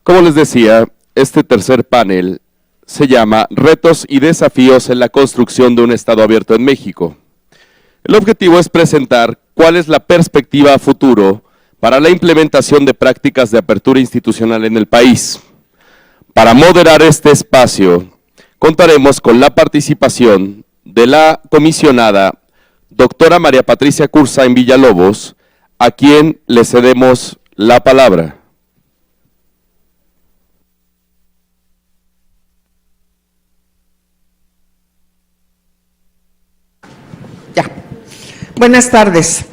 Como les decía, este tercer panel se llama Retos y desafíos en la construcción de un Estado abierto en México. El objetivo es presentar cuál es la perspectiva a futuro para la implementación de prácticas de apertura institucional en el país. Para moderar este espacio, contaremos con la participación de la comisionada doctora María Patricia Cursain Villalobos, a quien le cedemos la palabra. Buenas tardes.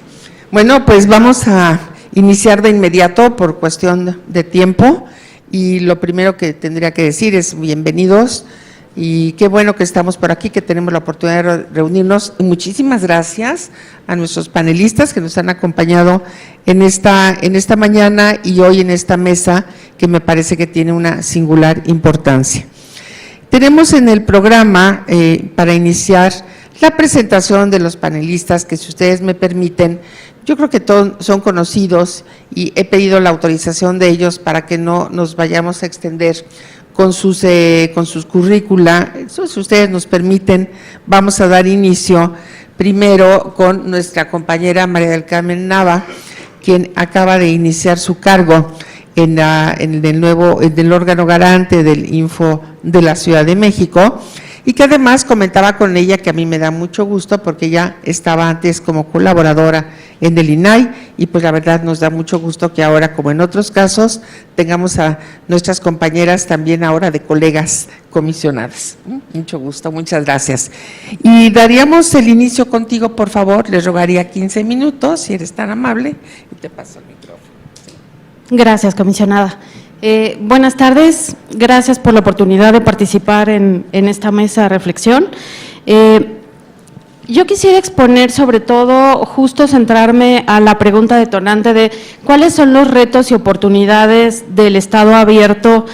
Bueno, pues vamos a iniciar de inmediato por cuestión de tiempo y lo primero que tendría que decir es bienvenidos y qué bueno que estamos por aquí, que tenemos la oportunidad de reunirnos. Muchísimas gracias a nuestros panelistas que nos han acompañado en esta mañana y hoy en esta mesa que me parece que tiene una singular importancia. Tenemos en el programa para iniciar la presentación de los panelistas, que si ustedes me permiten, yo creo que todos son conocidos y he pedido la autorización de ellos para que no nos vayamos a extender con sus currícula. Eso, si ustedes nos permiten, vamos a dar inicio primero con nuestra compañera María del Carmen Nava, quien acaba de iniciar su cargo en el órgano garante del Info de la Ciudad de México, y que además comentaba con ella que a mí me da mucho gusto porque ella estaba antes como colaboradora en el INAI y pues la verdad nos da mucho gusto que ahora, como en otros casos, tengamos a nuestras compañeras también ahora de colegas comisionadas. Mucho gusto, muchas gracias. Y daríamos el inicio contigo, por favor, les rogaría 15 minutos, si eres tan amable, y te paso el micrófono. Gracias, comisionada. Buenas tardes, gracias por la oportunidad de participar en esta mesa de reflexión. Yo quisiera exponer sobre todo, justo centrarme a la pregunta detonante de cuáles son los retos y oportunidades del Estado abierto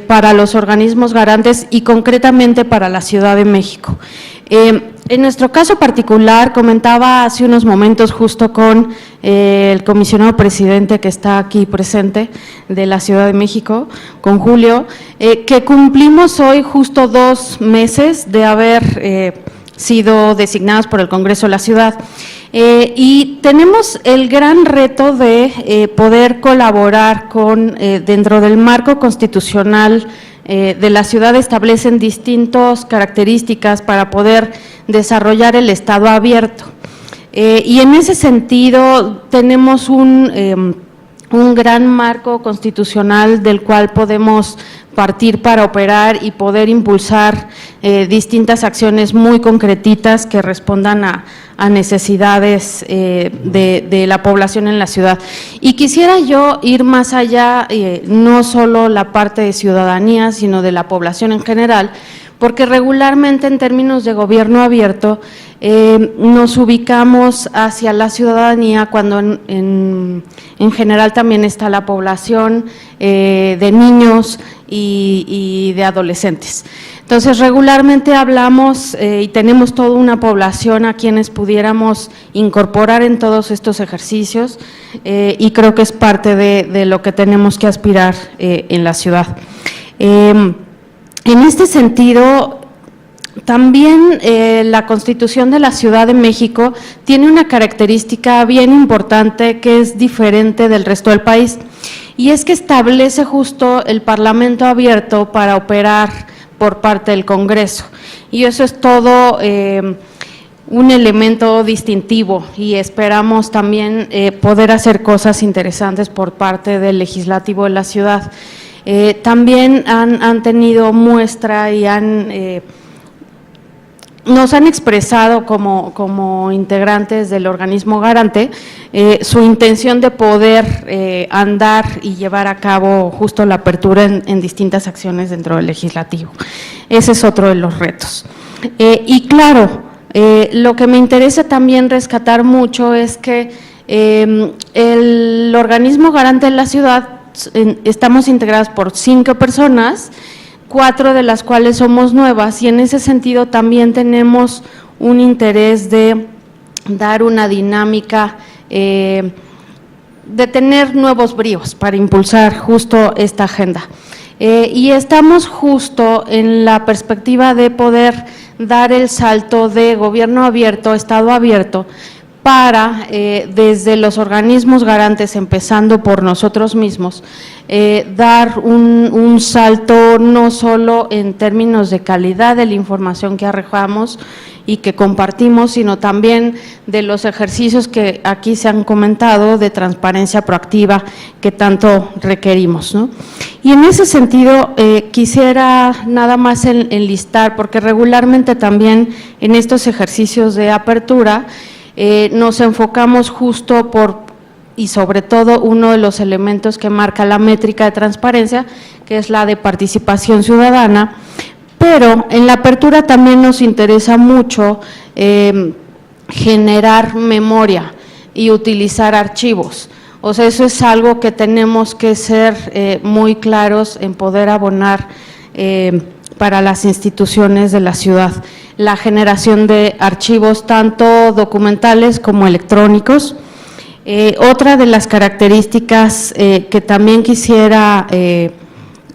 para los organismos garantes y concretamente para la Ciudad de México. En nuestro caso particular, comentaba hace unos momentos justo con el comisionado presidente que está aquí presente de la Ciudad de México, con Julio, que cumplimos hoy justo 2 meses de haber sido designados por el Congreso de la Ciudad. Y tenemos el gran reto de poder colaborar con, dentro del marco constitucional de la ciudad, establecen distintas características para poder desarrollar el Estado abierto. Y en ese sentido tenemos un gran marco constitucional del cual podemos partir para operar y poder impulsar distintas acciones muy concretitas que respondan a necesidades de la población en la ciudad. Y quisiera yo ir más allá, no solo la parte de ciudadanía, sino de la población en general, porque regularmente en términos de gobierno abierto nos ubicamos hacia la ciudadanía cuando en general también está la población de niños y de adolescentes. Entonces, regularmente hablamos y tenemos toda una población a quienes pudiéramos incorporar en todos estos ejercicios y creo que es parte de lo que tenemos que aspirar en la ciudad. En este sentido, también la Constitución de la Ciudad de México tiene una característica bien importante que es diferente del resto del país, y es que establece justo el Parlamento abierto para operar por parte del Congreso, y eso es todo un elemento distintivo y esperamos también poder hacer cosas interesantes por parte del Legislativo de la ciudad. También han tenido muestra y nos han expresado como integrantes del organismo garante su intención de poder andar y llevar a cabo justo la apertura en distintas acciones dentro del legislativo. Ese es otro de los retos. Y claro, lo que me interesa también rescatar mucho es que el organismo garante de la ciudad, estamos integrados por 5 personas, 4 de las cuales somos nuevas, y en ese sentido también tenemos un interés de dar una dinámica tener nuevos bríos para impulsar justo esta agenda. Y estamos justo en la perspectiva de poder dar el salto de gobierno abierto a Estado abierto para, desde los organismos garantes, empezando por nosotros mismos, dar un salto no solo en términos de calidad de la información que arrojamos y que compartimos, sino también de los ejercicios que aquí se han comentado de transparencia proactiva que tanto requerimos, ¿no? Y en ese sentido quisiera nada más enlistar, porque regularmente también en estos ejercicios de apertura nos enfocamos justo y sobre todo uno de los elementos que marca la métrica de transparencia, que es la de participación ciudadana, pero en la apertura también nos interesa mucho generar memoria y utilizar archivos. O sea, eso es algo que tenemos que ser muy claros en poder abonar para las instituciones de la ciudad. La generación de archivos tanto documentales como electrónicos. Otra de las características que también quisiera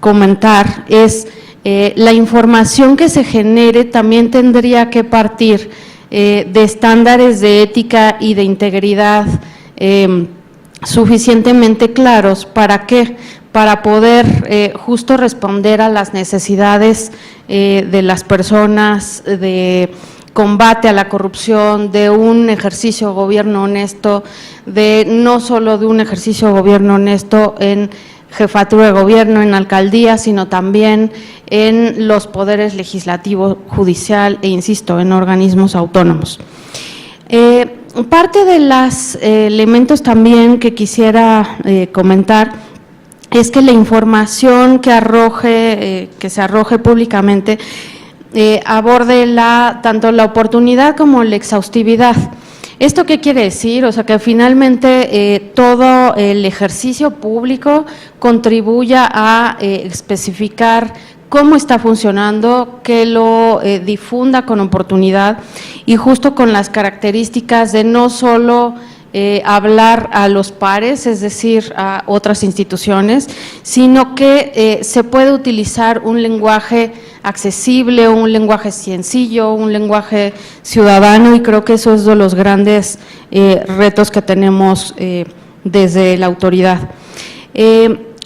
comentar es la información que se genere también tendría que partir de estándares de ética y de integridad suficientemente claros. ¿Para qué? Para poder justo responder a las necesidades de las personas, de combate a la corrupción, de un ejercicio de gobierno honesto, de no solo de un ejercicio de gobierno honesto en jefatura de gobierno, en alcaldía, sino también en los poderes legislativo, judicial e, insisto, en organismos autónomos. Parte de los elementos también que quisiera comentar es que la información que se arroje públicamente aborde tanto la oportunidad como la exhaustividad. ¿Esto qué quiere decir? O sea, que finalmente todo el ejercicio público contribuya a especificar cómo está funcionando, que lo difunda con oportunidad y justo con las características de no solo hablar a los pares, es decir, a otras instituciones, sino que se puede utilizar un lenguaje accesible, un lenguaje sencillo, un lenguaje ciudadano, y creo que eso es de los grandes retos que tenemos desde la autoridad.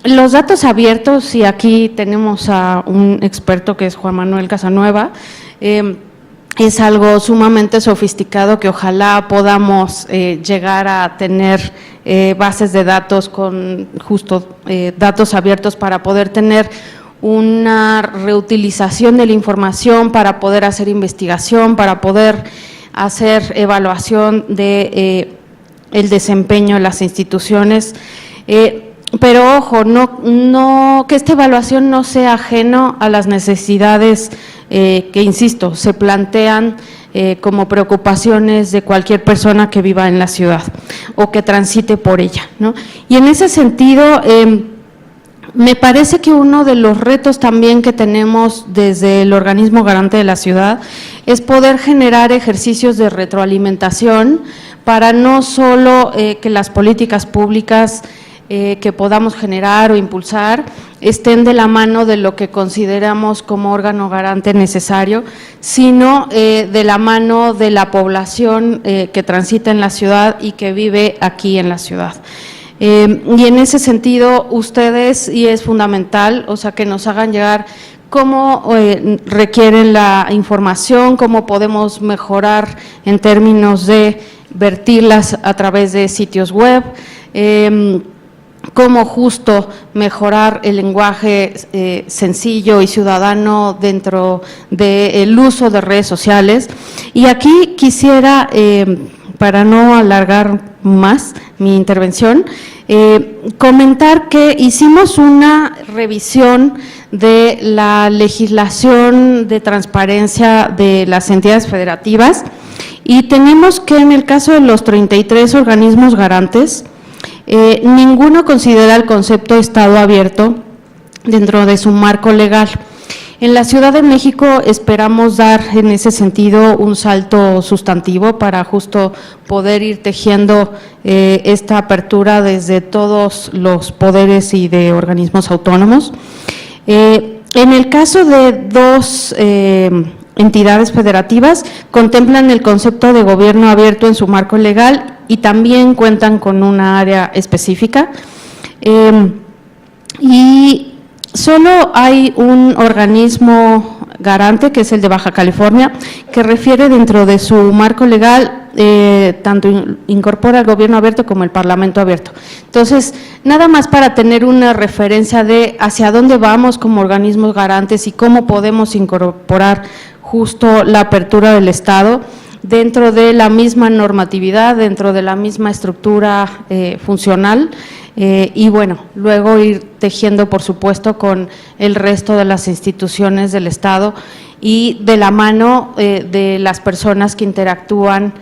Los datos abiertos, y aquí tenemos a un experto que es Juan Manuel Casanueva, es algo sumamente sofisticado que ojalá podamos llegar a tener bases de datos con justo datos abiertos para poder tener una reutilización de la información, para poder hacer investigación, para poder hacer evaluación de el desempeño de las instituciones. Pero ojo, que esta evaluación no sea ajeno a las necesidades que, insisto, se plantean como preocupaciones de cualquier persona que viva en la ciudad o que transite por ella, ¿no? Y en ese sentido, me parece que uno de los retos también que tenemos desde el organismo garante de la ciudad es poder generar ejercicios de retroalimentación para no solo que las políticas públicas que podamos generar o impulsar estén de la mano de lo que consideramos como órgano garante necesario, sino de la mano de la población que transita en la ciudad y que vive aquí en la ciudad. Y en ese sentido, ustedes, y es fundamental, o sea, que nos hagan llegar cómo requieren la información, cómo podemos mejorar en términos de vertirlas a través de sitios web, cómo justo mejorar el lenguaje sencillo y ciudadano dentro del uso de redes sociales. Y aquí quisiera, para no alargar más mi intervención, comentar que hicimos una revisión de la legislación de transparencia de las entidades federativas y tenemos que en el caso de los 33 organismos garantes, ninguno considera el concepto de Estado abierto dentro de su marco legal. En la Ciudad de México esperamos dar en ese sentido un salto sustantivo para justo poder ir tejiendo esta apertura desde todos los poderes y de organismos autónomos. En el caso de dos entidades federativas, contemplan el concepto de gobierno abierto en su marco legal y también cuentan con una área específica. Y solo hay un organismo garante, que es el de Baja California, que refiere dentro de su marco legal, tanto incorpora el gobierno abierto como el parlamento abierto. Entonces, nada más para tener una referencia de hacia dónde vamos como organismos garantes y cómo podemos incorporar justo la apertura del Estado dentro de la misma normatividad, dentro de la misma estructura funcional, y bueno, luego ir tejiendo, por supuesto, con el resto de las instituciones del Estado y de la mano de las personas que interactúan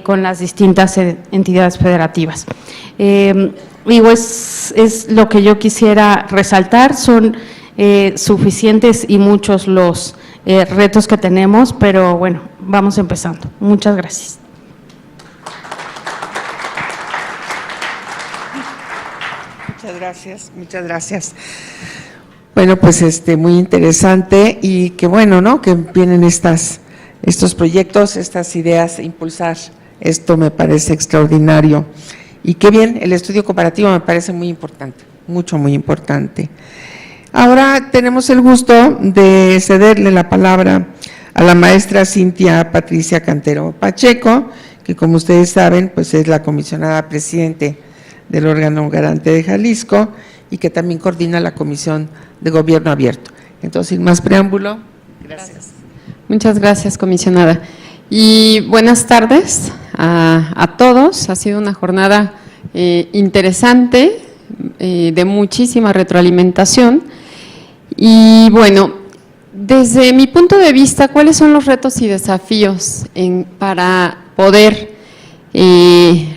con las distintas entidades federativas. Digo, es lo que yo quisiera resaltar, son suficientes y muchos los retos que tenemos, pero bueno, vamos empezando. Muchas gracias. Muchas gracias. Bueno, pues muy interesante y qué bueno, ¿no?, que vienen estos proyectos, estas ideas, impulsar esto me parece extraordinario. Y qué bien, el estudio comparativo me parece muy importante, muy importante. Ahora tenemos el gusto de cederle la palabra a la maestra Cintia Patricia Cantero Pacheco, que como ustedes saben, pues es la comisionada presidente del órgano garante de Jalisco y que también coordina la Comisión de Gobierno Abierto. Entonces, sin más preámbulo, gracias. Muchas gracias, comisionada. Y buenas tardes a todos. Ha sido una jornada interesante, de muchísima retroalimentación. Y bueno, desde mi punto de vista, ¿cuáles son los retos y desafíos para poder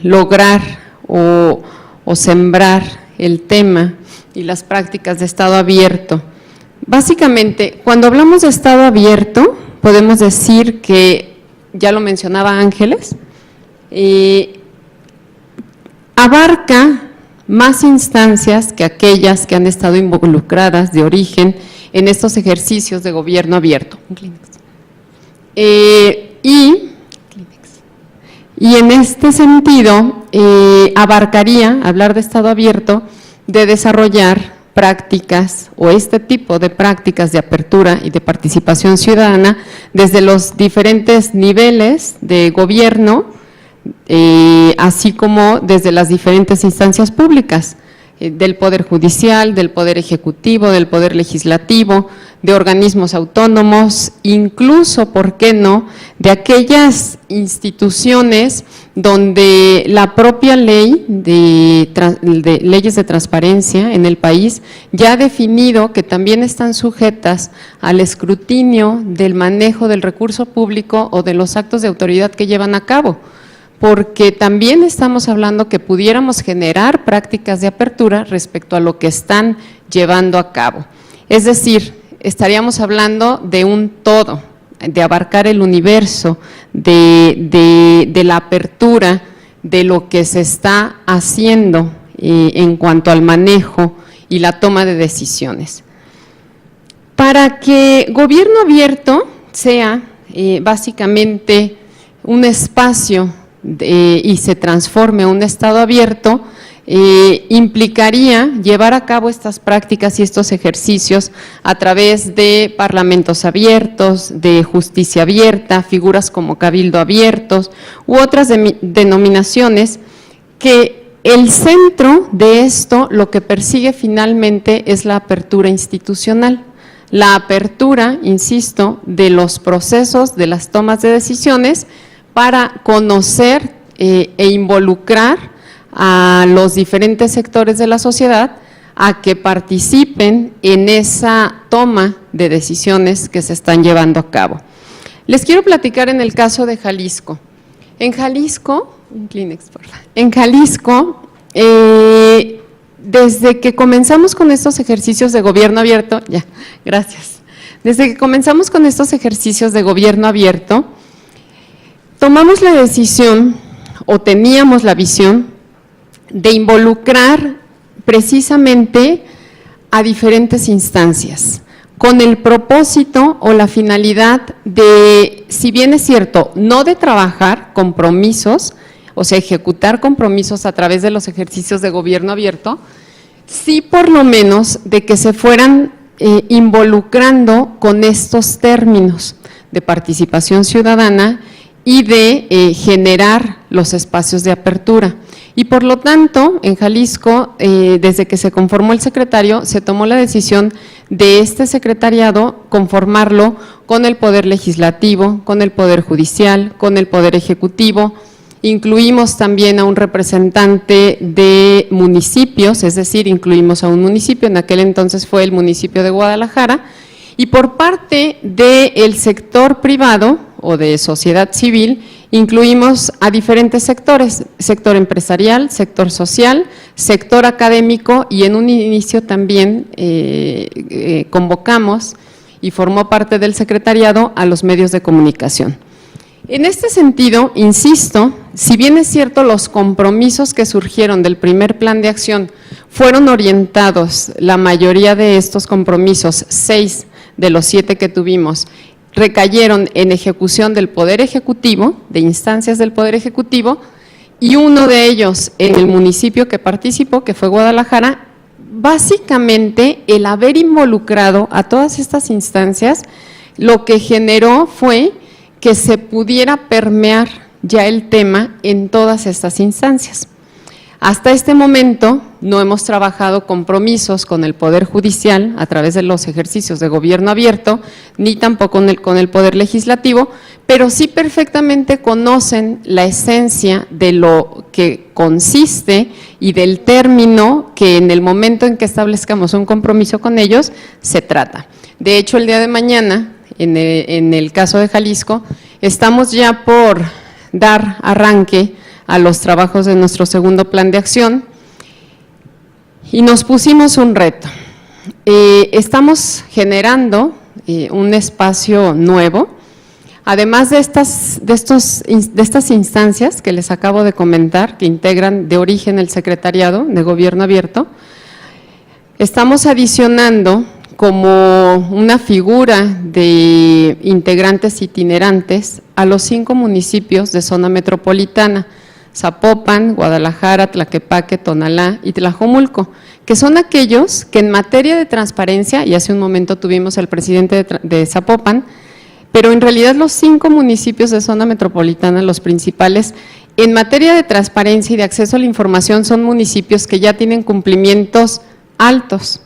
lograr o sembrar el tema y las prácticas de Estado abierto? Básicamente, cuando hablamos de Estado abierto, podemos decir que, ya lo mencionaba Ángeles, abarca más instancias que aquellas que han estado involucradas de origen en estos ejercicios de gobierno abierto. Y en este sentido, abarcaría, hablar de Estado abierto, de desarrollar prácticas o este tipo de prácticas de apertura y de participación ciudadana desde los diferentes niveles de gobierno, así como desde las diferentes instancias públicas, del Poder Judicial, del Poder Ejecutivo, del Poder Legislativo, de organismos autónomos, incluso, ¿por qué no?, de aquellas instituciones donde la propia ley de leyes de transparencia en el país ya ha definido que también están sujetas al escrutinio del manejo del recurso público o de los actos de autoridad que llevan a cabo, porque también estamos hablando que pudiéramos generar prácticas de apertura respecto a lo que están llevando a cabo. Es decir, estaríamos hablando de un todo, de abarcar el universo, de la apertura de lo que se está haciendo en cuanto al manejo y la toma de decisiones. Para que gobierno abierto sea básicamente un espacio y se transforme un Estado abierto, implicaría llevar a cabo estas prácticas y estos ejercicios a través de parlamentos abiertos, de justicia abierta, figuras como cabildo abiertos u otras denominaciones, que el centro de esto lo que persigue finalmente es la apertura institucional. La apertura, insisto, de los procesos, de las tomas de decisiones para conocer e involucrar a los diferentes sectores de la sociedad a que participen en esa toma de decisiones que se están llevando a cabo. Les quiero platicar en el caso de Jalisco. En Jalisco, un Kleenex, por favor. En Jalisco, desde que comenzamos con estos ejercicios de gobierno abierto, Desde que comenzamos con estos ejercicios de gobierno abierto, tomamos la decisión o teníamos la visión de involucrar precisamente a diferentes instancias, con el propósito o la finalidad de, si bien es cierto, no de trabajar compromisos, o sea, ejecutar compromisos a través de los ejercicios de gobierno abierto, sí por lo menos de que se fueran involucrando con estos términos de participación ciudadana y de generar los espacios de apertura. Y por lo tanto, en Jalisco, desde que se conformó el secretario, se tomó la decisión de este secretariado conformarlo con el Poder Legislativo, con el Poder Judicial, con el Poder Ejecutivo. Incluimos también a un representante de municipios, es decir, incluimos a un municipio, en aquel entonces fue el municipio de Guadalajara, y por parte del sector privado o de sociedad civil, incluimos a diferentes sectores, sector empresarial, sector social, sector académico y en un inicio también convocamos y formó parte del secretariado a los medios de comunicación. En este sentido, insisto, si bien es cierto los compromisos que surgieron del primer plan de acción fueron orientados, la mayoría de estos compromisos, 6 de los 7 que tuvimos, recayeron en ejecución del Poder Ejecutivo, de instancias del Poder Ejecutivo, y uno de ellos en el municipio que participó, que fue Guadalajara. Básicamente, el haber involucrado a todas estas instancias, lo que generó fue que se pudiera permear ya el tema en todas estas instancias. Hasta este momento no hemos trabajado compromisos con el Poder Judicial a través de los ejercicios de gobierno abierto, ni tampoco con el Poder Legislativo, pero sí perfectamente conocen la esencia de lo que consiste y del término que en el momento en que establezcamos un compromiso con ellos se trata. De hecho, el día de mañana, en el caso de Jalisco, estamos ya por dar arranque a los trabajos de nuestro segundo plan de acción y nos pusimos un reto. Estamos generando un espacio nuevo, además de estas instancias que les acabo de comentar, que integran de origen el secretariado de gobierno abierto, estamos adicionando como una figura de integrantes itinerantes a los 5 municipios de zona metropolitana, Zapopan, Guadalajara, Tlaquepaque, Tonalá y Tlajomulco, que son aquellos que en materia de transparencia, y hace un momento tuvimos al presidente de Zapopan, pero en realidad los 5 municipios de zona metropolitana, los principales, en materia de transparencia y de acceso a la información son municipios que ya tienen cumplimientos altos.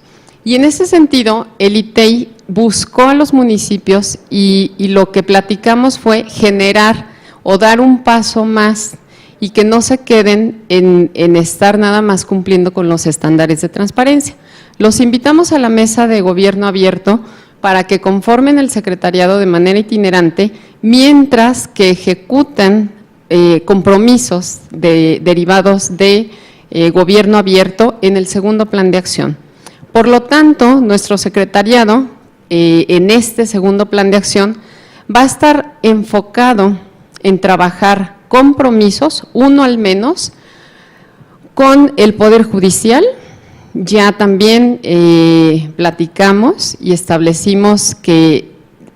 Y en ese sentido, el ITEI buscó a los municipios y lo que platicamos fue generar o dar un paso más y que no se queden en estar nada más cumpliendo con los estándares de transparencia. Los invitamos a la mesa de gobierno abierto para que conformen el secretariado de manera itinerante, mientras que ejecutan compromisos derivados de gobierno abierto en el segundo plan de acción. Por lo tanto, nuestro secretariado en este segundo plan de acción va a estar enfocado en trabajar compromisos, uno al menos, con el Poder Judicial. Ya también platicamos y establecimos que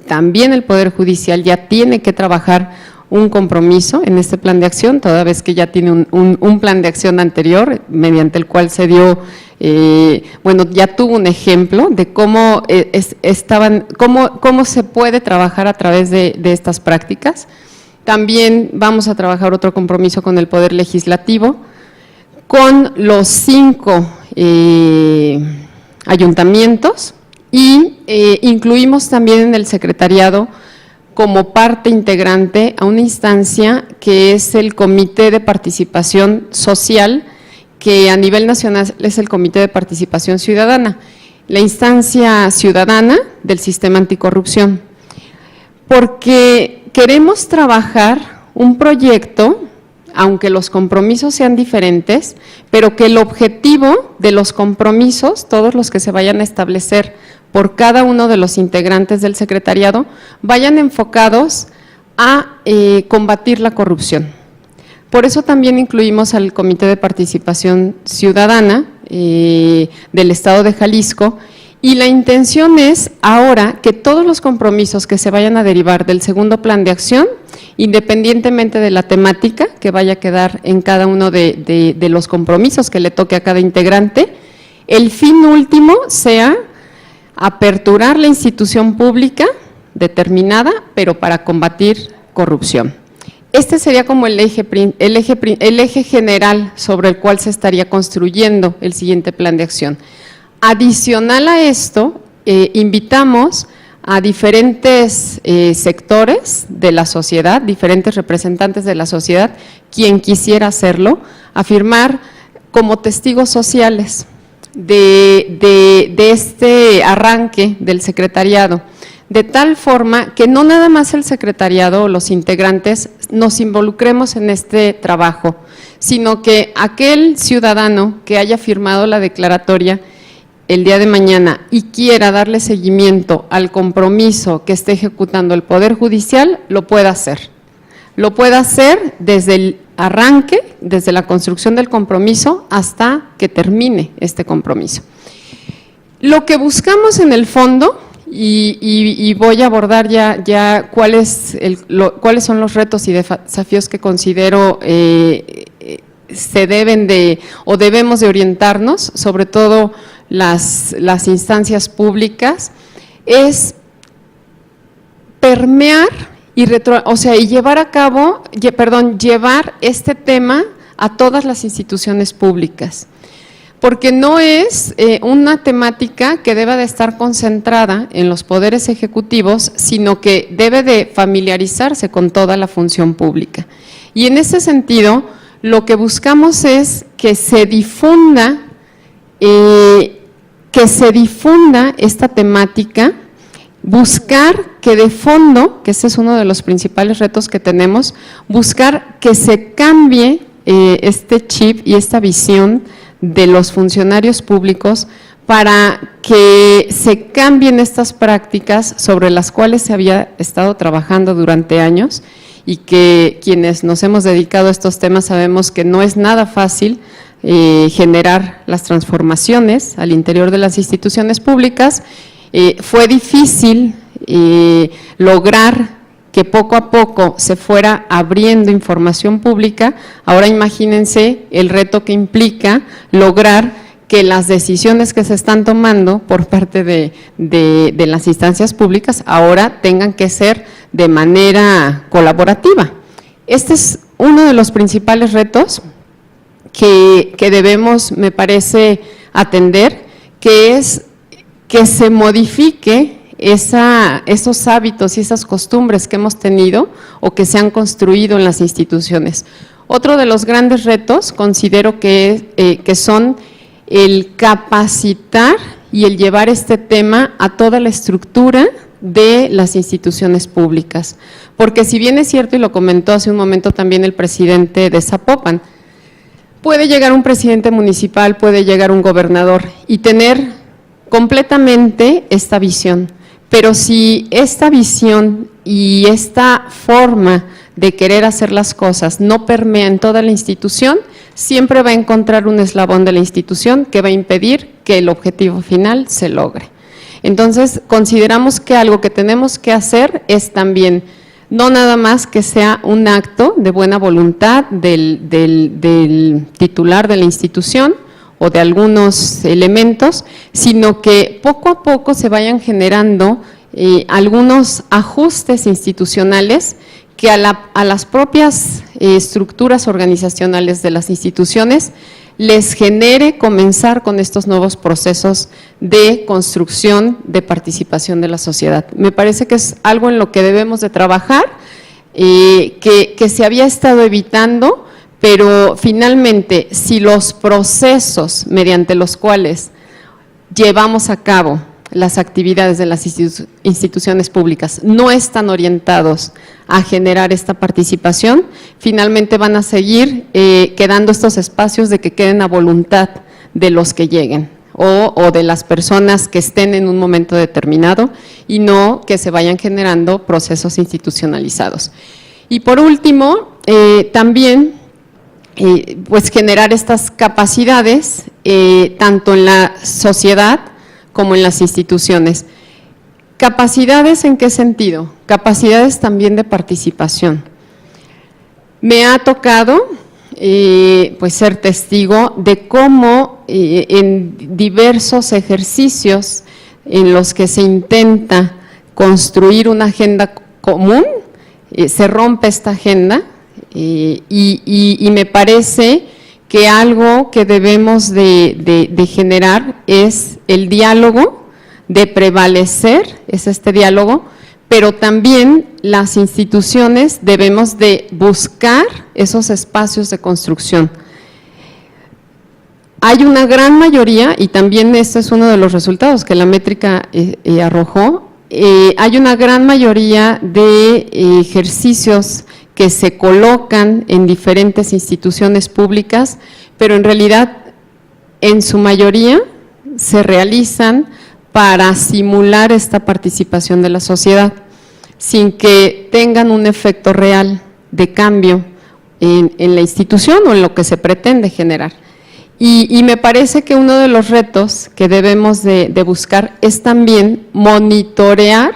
también el Poder Judicial ya tiene que trabajar un compromiso en este plan de acción, toda vez que ya tiene un plan de acción anterior, mediante el cual se dio, ya tuvo un ejemplo de cómo cómo se puede trabajar a través de estas prácticas. También vamos a trabajar otro compromiso con el Poder Legislativo, con los 5 ayuntamientos y incluimos también en el secretariado como parte integrante a una instancia que es el Comité de Participación Social, que a nivel nacional es el Comité de Participación Ciudadana, la instancia ciudadana del sistema anticorrupción, porque queremos trabajar un proyecto, aunque los compromisos sean diferentes, pero que el objetivo de los compromisos, todos los que se vayan a establecer por cada uno de los integrantes del secretariado vayan enfocados a combatir la corrupción. Por eso también incluimos al Comité de Participación Ciudadana del Estado de Jalisco, y la intención es ahora que todos los compromisos que se vayan a derivar del segundo plan de acción, independientemente de la temática que vaya a quedar en cada uno de los compromisos que le toque a cada integrante, el fin último sea aperturar la institución pública determinada, pero para combatir corrupción. Este sería como el eje general sobre el cual se estaría construyendo el siguiente plan de acción. Adicional a esto, invitamos a diferentes sectores de la sociedad, diferentes representantes de la sociedad, quien quisiera hacerlo, a firmar como testigos sociales de este arranque del secretariado, de tal forma que no nada más el secretariado o los integrantes nos involucremos en este trabajo, sino que aquel ciudadano que haya firmado la declaratoria el día de mañana y quiera darle seguimiento al compromiso que esté ejecutando el Poder Judicial, lo pueda hacer. Lo puede hacer desde el arranque, desde la construcción del compromiso hasta que termine este compromiso. Lo que buscamos en el fondo, y voy a abordar ya cuáles son los retos y desafíos que considero se deben de o debemos de orientarnos, sobre todo las instancias públicas, es permear y llevar a cabo, llevar este tema a todas las instituciones públicas, porque no es una temática que deba de estar concentrada en los poderes ejecutivos, sino que debe de familiarizarse con toda la función pública. Y en ese sentido, lo que buscamos es que se difunda esta temática, buscar que de fondo, que ese es uno de los principales retos que tenemos, buscar que se cambie este chip y esta visión de los funcionarios públicos para que se cambien estas prácticas sobre las cuales se había estado trabajando durante años y que quienes nos hemos dedicado a estos temas sabemos que no es nada fácil generar las transformaciones al interior de las instituciones públicas. Fue difícil lograr que poco a poco se fuera abriendo información pública. Ahora imagínense el reto que implica lograr que las decisiones que se están tomando por parte de las instancias públicas ahora tengan que ser de manera colaborativa. Este es uno de los principales retos que debemos, me parece, atender, que es que se modifique esos hábitos y esas costumbres que hemos tenido o que se han construido en las instituciones. Otro de los grandes retos considero que son el capacitar y el llevar este tema a toda la estructura de las instituciones públicas, porque si bien es cierto, y lo comentó hace un momento también el presidente de Zapopan, puede llegar un presidente municipal, puede llegar un gobernador y tener completamente esta visión, pero si esta visión y esta forma de querer hacer las cosas no permea en toda la institución, siempre va a encontrar un eslabón de la institución que va a impedir que el objetivo final se logre. Entonces, consideramos que algo que tenemos que hacer es también, no nada más que sea un acto de buena voluntad del titular de la institución o de algunos elementos, sino que poco a poco se vayan generando algunos ajustes institucionales que a las propias estructuras organizacionales de las instituciones les genere comenzar con estos nuevos procesos de construcción de participación de la sociedad. Me parece que es algo en lo que debemos de trabajar, que se había estado evitando, pero finalmente si los procesos mediante los cuales llevamos a cabo las actividades de las instituciones públicas no están orientados a generar esta participación, finalmente van a seguir quedando estos espacios de que queden a voluntad de los que lleguen o de las personas que estén en un momento determinado y no que se vayan generando procesos institucionalizados. Y por último, también pues generar estas capacidades tanto en la sociedad como en las instituciones. ¿Capacidades en qué sentido? Capacidades también de participación. Me ha tocado pues ser testigo de cómo en diversos ejercicios en los que se intenta construir una agenda común, se rompe esta agenda y me parece que algo que debemos de generar es el diálogo, de prevalecer, es este diálogo, pero también las instituciones debemos de buscar esos espacios de construcción. Hay una gran mayoría, y también este es uno de los resultados que la métrica arrojó, hay una gran mayoría de ejercicios que se colocan en diferentes instituciones públicas, pero en realidad en su mayoría se realizan para simular esta participación de la sociedad, sin que tengan un efecto real de cambio en la institución o en lo que se pretende generar. Y me parece que uno de los retos que debemos de buscar es también monitorear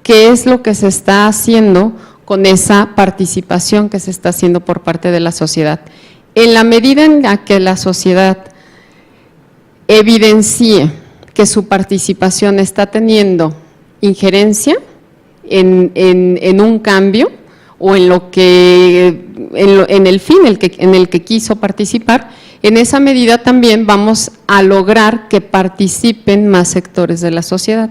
qué es lo que se está haciendo con esa participación que se está haciendo por parte de la sociedad. En la medida en la que la sociedad evidencie que su participación está teniendo injerencia en un cambio o en lo que en el fin en el que quiso participar, en esa medida también vamos a lograr que participen más sectores de la sociedad,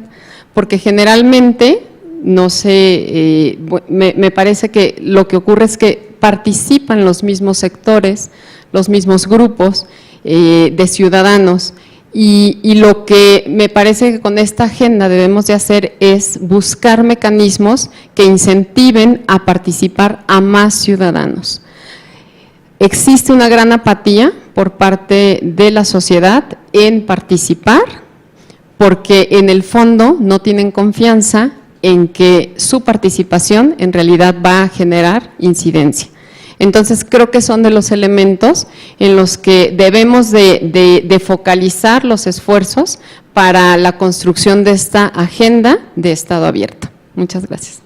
porque generalmente no sé, me parece que lo que ocurre es que participan los mismos sectores, los mismos grupos de ciudadanos. Y lo que me parece que con esta agenda debemos de hacer es buscar mecanismos que incentiven a participar a más ciudadanos. Existe una gran apatía por parte de la sociedad en participar, porque en el fondo no tienen confianza en que su participación en realidad va a generar incidencia. Entonces, creo que son de los elementos en los que debemos de focalizar los esfuerzos para la construcción de esta agenda de Estado abierto. Muchas gracias.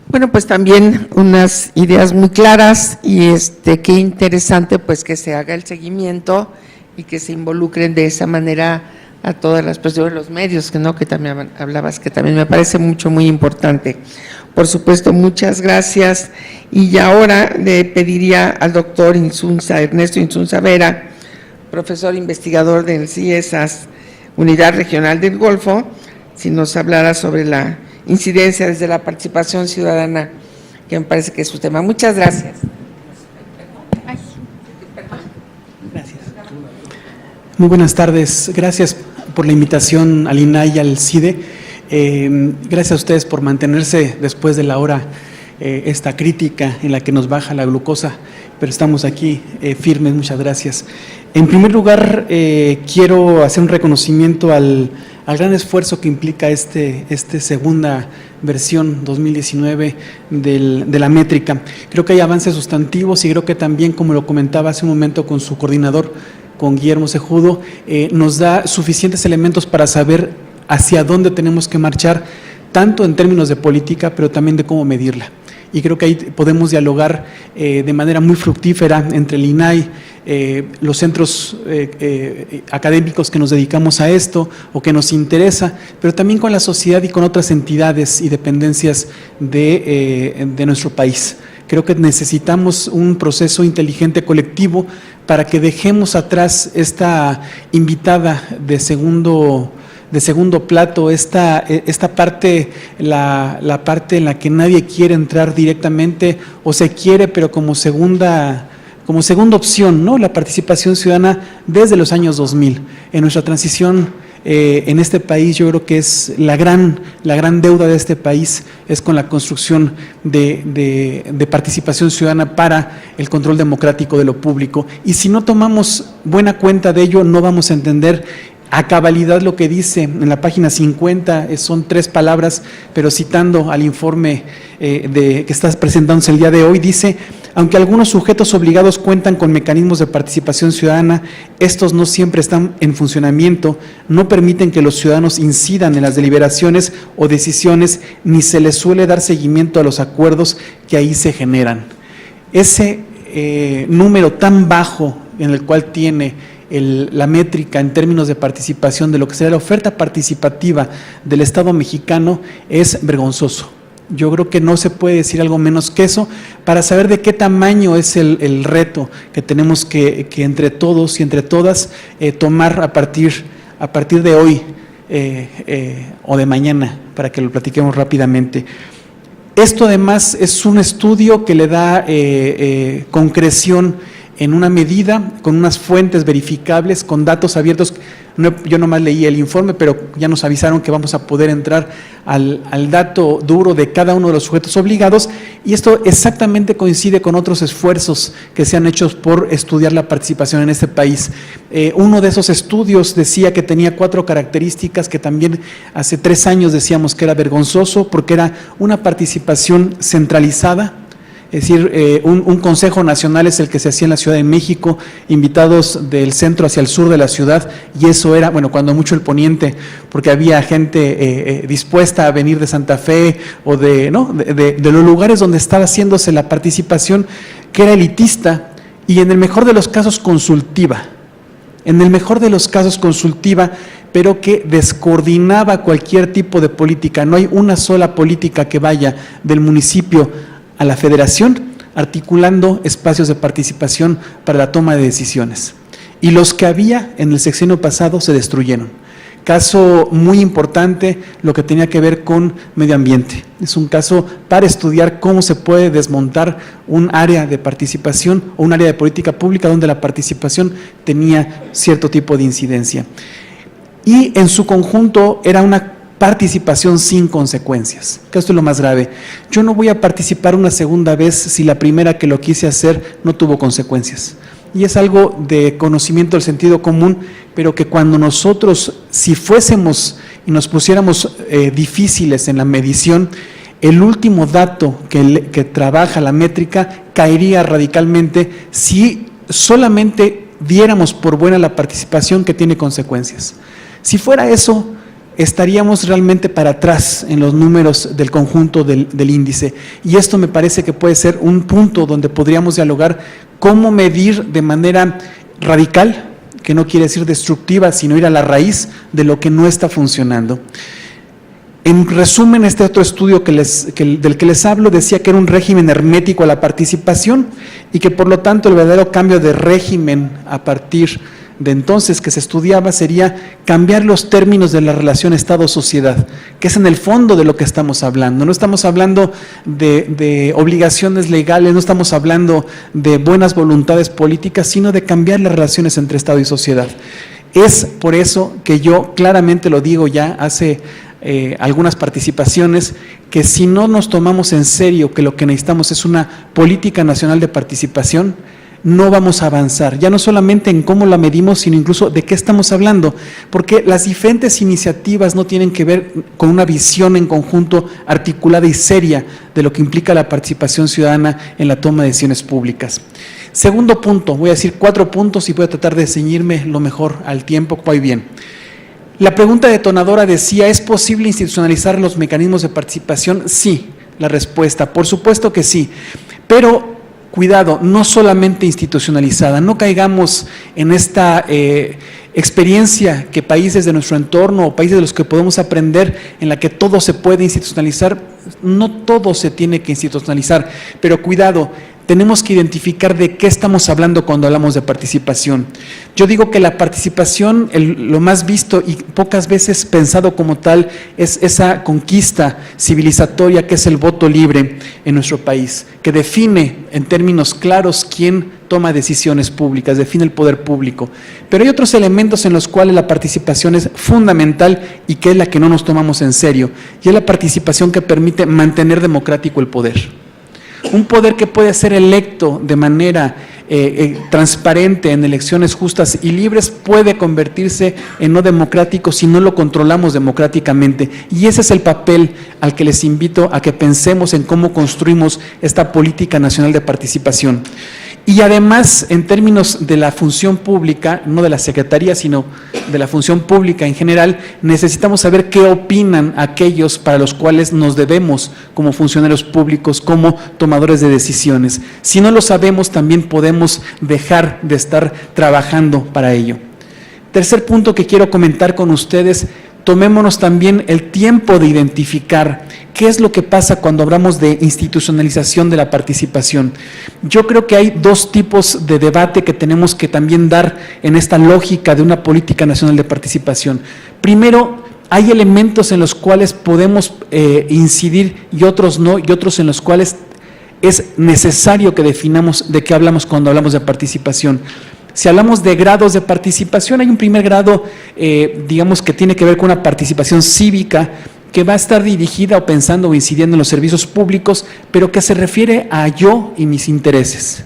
Bueno, pues también unas ideas muy claras y qué interesante pues que se haga el seguimiento y que se involucren de esa manera a todas las personas, los medios, que también hablabas, que también me parece muy importante. Por supuesto, muchas gracias. Y ya ahora le pediría al doctor Ernesto Insunza Vera, profesor investigador del CIESAS, Unidad Regional del Golfo, si nos hablara sobre la incidencia desde la participación ciudadana, que me parece que es su tema. Muchas gracias. Gracias. Muy buenas tardes. Gracias por la invitación al INAI y al CIDE. Gracias a ustedes por mantenerse después de la hora esta crítica en la que nos baja la glucosa, pero estamos aquí firmes. Muchas gracias. En primer lugar, quiero hacer un reconocimiento al gran esfuerzo que implica esta segunda versión 2019 de la métrica. Creo que hay avances sustantivos y creo que también, como lo comentaba hace un momento con su coordinador, con Guillermo Cejudo, nos da suficientes elementos para saber hacia dónde tenemos que marchar, tanto en términos de política, pero también de cómo medirla. Y creo que ahí podemos dialogar de manera muy fructífera entre el INAI, los centros académicos que nos dedicamos a esto o que nos interesa, pero también con la sociedad y con otras entidades y dependencias de nuestro país. Creo que necesitamos un proceso inteligente colectivo para que dejemos atrás esta invitada de segundo plato, esta parte, la parte en la que nadie quiere entrar directamente o se quiere, pero como segunda opción, ¿no? La participación ciudadana desde los años 2000. En nuestra transición en este país, yo creo que es la gran deuda de este país, es con la construcción de participación ciudadana para el control democrático de lo público. Y si no tomamos buena cuenta de ello, no vamos a entender a cabalidad lo que dice en la página 50, son 3 palabras, pero citando al informe que está presentándose el día de hoy, dice: aunque algunos sujetos obligados cuentan con mecanismos de participación ciudadana, estos no siempre están en funcionamiento, no permiten que los ciudadanos incidan en las deliberaciones o decisiones, ni se les suele dar seguimiento a los acuerdos que ahí se generan. Ese número tan bajo en el cual tiene la métrica en términos de participación de lo que sería la oferta participativa del Estado mexicano es vergonzoso. Yo creo que no se puede decir algo menos que eso para saber de qué tamaño es el reto que tenemos que entre todos y entre todas tomar a partir de hoy o de mañana, para que lo platiquemos rápidamente. Esto además es un estudio que le da concreción en una medida, con unas fuentes verificables, con datos abiertos. Yo nomás leí el informe, pero ya nos avisaron que vamos a poder entrar al dato duro de cada uno de los sujetos obligados, y esto exactamente coincide con otros esfuerzos que se han hecho por estudiar la participación en este país. Uno de esos estudios decía que tenía 4 características que también hace 3 años decíamos que era vergonzoso, porque era una participación centralizada. Es decir, un Consejo Nacional es el que se hacía en la Ciudad de México, invitados del centro hacia el sur de la ciudad, y eso era, bueno, cuando mucho el poniente, porque había gente dispuesta a venir de Santa Fe o de los lugares donde estaba haciéndose la participación, que era elitista y en el mejor de los casos consultiva. En el mejor de los casos consultiva, pero que descoordinaba cualquier tipo de política. No hay una sola política que vaya del municipio a la federación, articulando espacios de participación para la toma de decisiones. Y los que había en el sexenio pasado se destruyeron. Caso muy importante, lo que tenía que ver con medio ambiente. Es un caso para estudiar cómo se puede desmontar un área de participación o un área de política pública donde la participación tenía cierto tipo de incidencia. Y en su conjunto era una participación sin consecuencias, que esto es lo más grave. Yo no voy a participar una segunda vez si la primera que lo quise hacer no tuvo consecuencias. Y es algo de conocimiento del sentido común, pero que cuando nosotros, si fuésemos y nos pusiéramos difíciles en la medición, el último dato que trabaja la métrica caería radicalmente si solamente diéramos por buena la participación que tiene consecuencias. Si fuera eso, estaríamos realmente para atrás en los números del conjunto del índice. Y esto me parece que puede ser un punto donde podríamos dialogar cómo medir de manera radical, que no quiere decir destructiva, sino ir a la raíz de lo que no está funcionando. En resumen, este otro estudio del que les hablo decía que era un régimen hermético a la participación y que por lo tanto el verdadero cambio de régimen a partir de entonces que se estudiaba sería cambiar los términos de la relación Estado-sociedad, que es en el fondo de lo que estamos hablando. No estamos hablando de obligaciones legales, no estamos hablando de buenas voluntades políticas, sino de cambiar las relaciones entre Estado y sociedad. Es por eso que yo claramente lo digo ya hace algunas participaciones, que si no nos tomamos en serio que lo que necesitamos es una política nacional de participación, no vamos a avanzar, ya no solamente en cómo la medimos, sino incluso de qué estamos hablando, porque las diferentes iniciativas no tienen que ver con una visión en conjunto articulada y seria de lo que implica la participación ciudadana en la toma de decisiones públicas. Segundo punto, voy a decir 4 puntos y voy a tratar de ceñirme lo mejor al tiempo. Voy bien. La pregunta detonadora decía, ¿es posible institucionalizar los mecanismos de participación? Sí, la respuesta, por supuesto que sí, pero cuidado, no solamente institucionalizada, no caigamos en esta experiencia que países de nuestro entorno o países de los que podemos aprender en la que todo se puede institucionalizar. No todo se tiene que institucionalizar, pero cuidado, tenemos que identificar de qué estamos hablando cuando hablamos de participación. Yo digo que la participación, lo más visto y pocas veces pensado como tal, es esa conquista civilizatoria que es el voto libre en nuestro país, que define en términos claros quién toma decisiones públicas, define el poder público. Pero hay otros elementos en los cuales la participación es fundamental y que es la que no nos tomamos en serio, y es la participación que permite mantener democrático el poder. Un poder que puede ser electo de manera transparente en elecciones justas y libres puede convertirse en no democrático si no lo controlamos democráticamente. Y ese es el papel al que les invito a que pensemos en cómo construimos esta política nacional de participación. Y además, en términos de la función pública, no de la Secretaría, sino de la función pública en general, necesitamos saber qué opinan aquellos para los cuales nos debemos como funcionarios públicos, como tomadores de decisiones. Si no lo sabemos, también podemos dejar de estar trabajando para ello. Tercer punto que quiero comentar con ustedes: tomémonos también el tiempo de identificar qué es lo que pasa cuando hablamos de institucionalización de la participación. Yo creo que hay dos tipos de debate que tenemos que también dar en esta lógica de una política nacional de participación. Primero, hay elementos en los cuales podemos incidir y otros no, y otros en los cuales es necesario que definamos de qué hablamos cuando hablamos de participación. Si hablamos de grados de participación, hay un primer grado, digamos, que tiene que ver con una participación cívica, que va a estar dirigida o pensando o incidiendo en los servicios públicos, pero que se refiere a yo y mis intereses,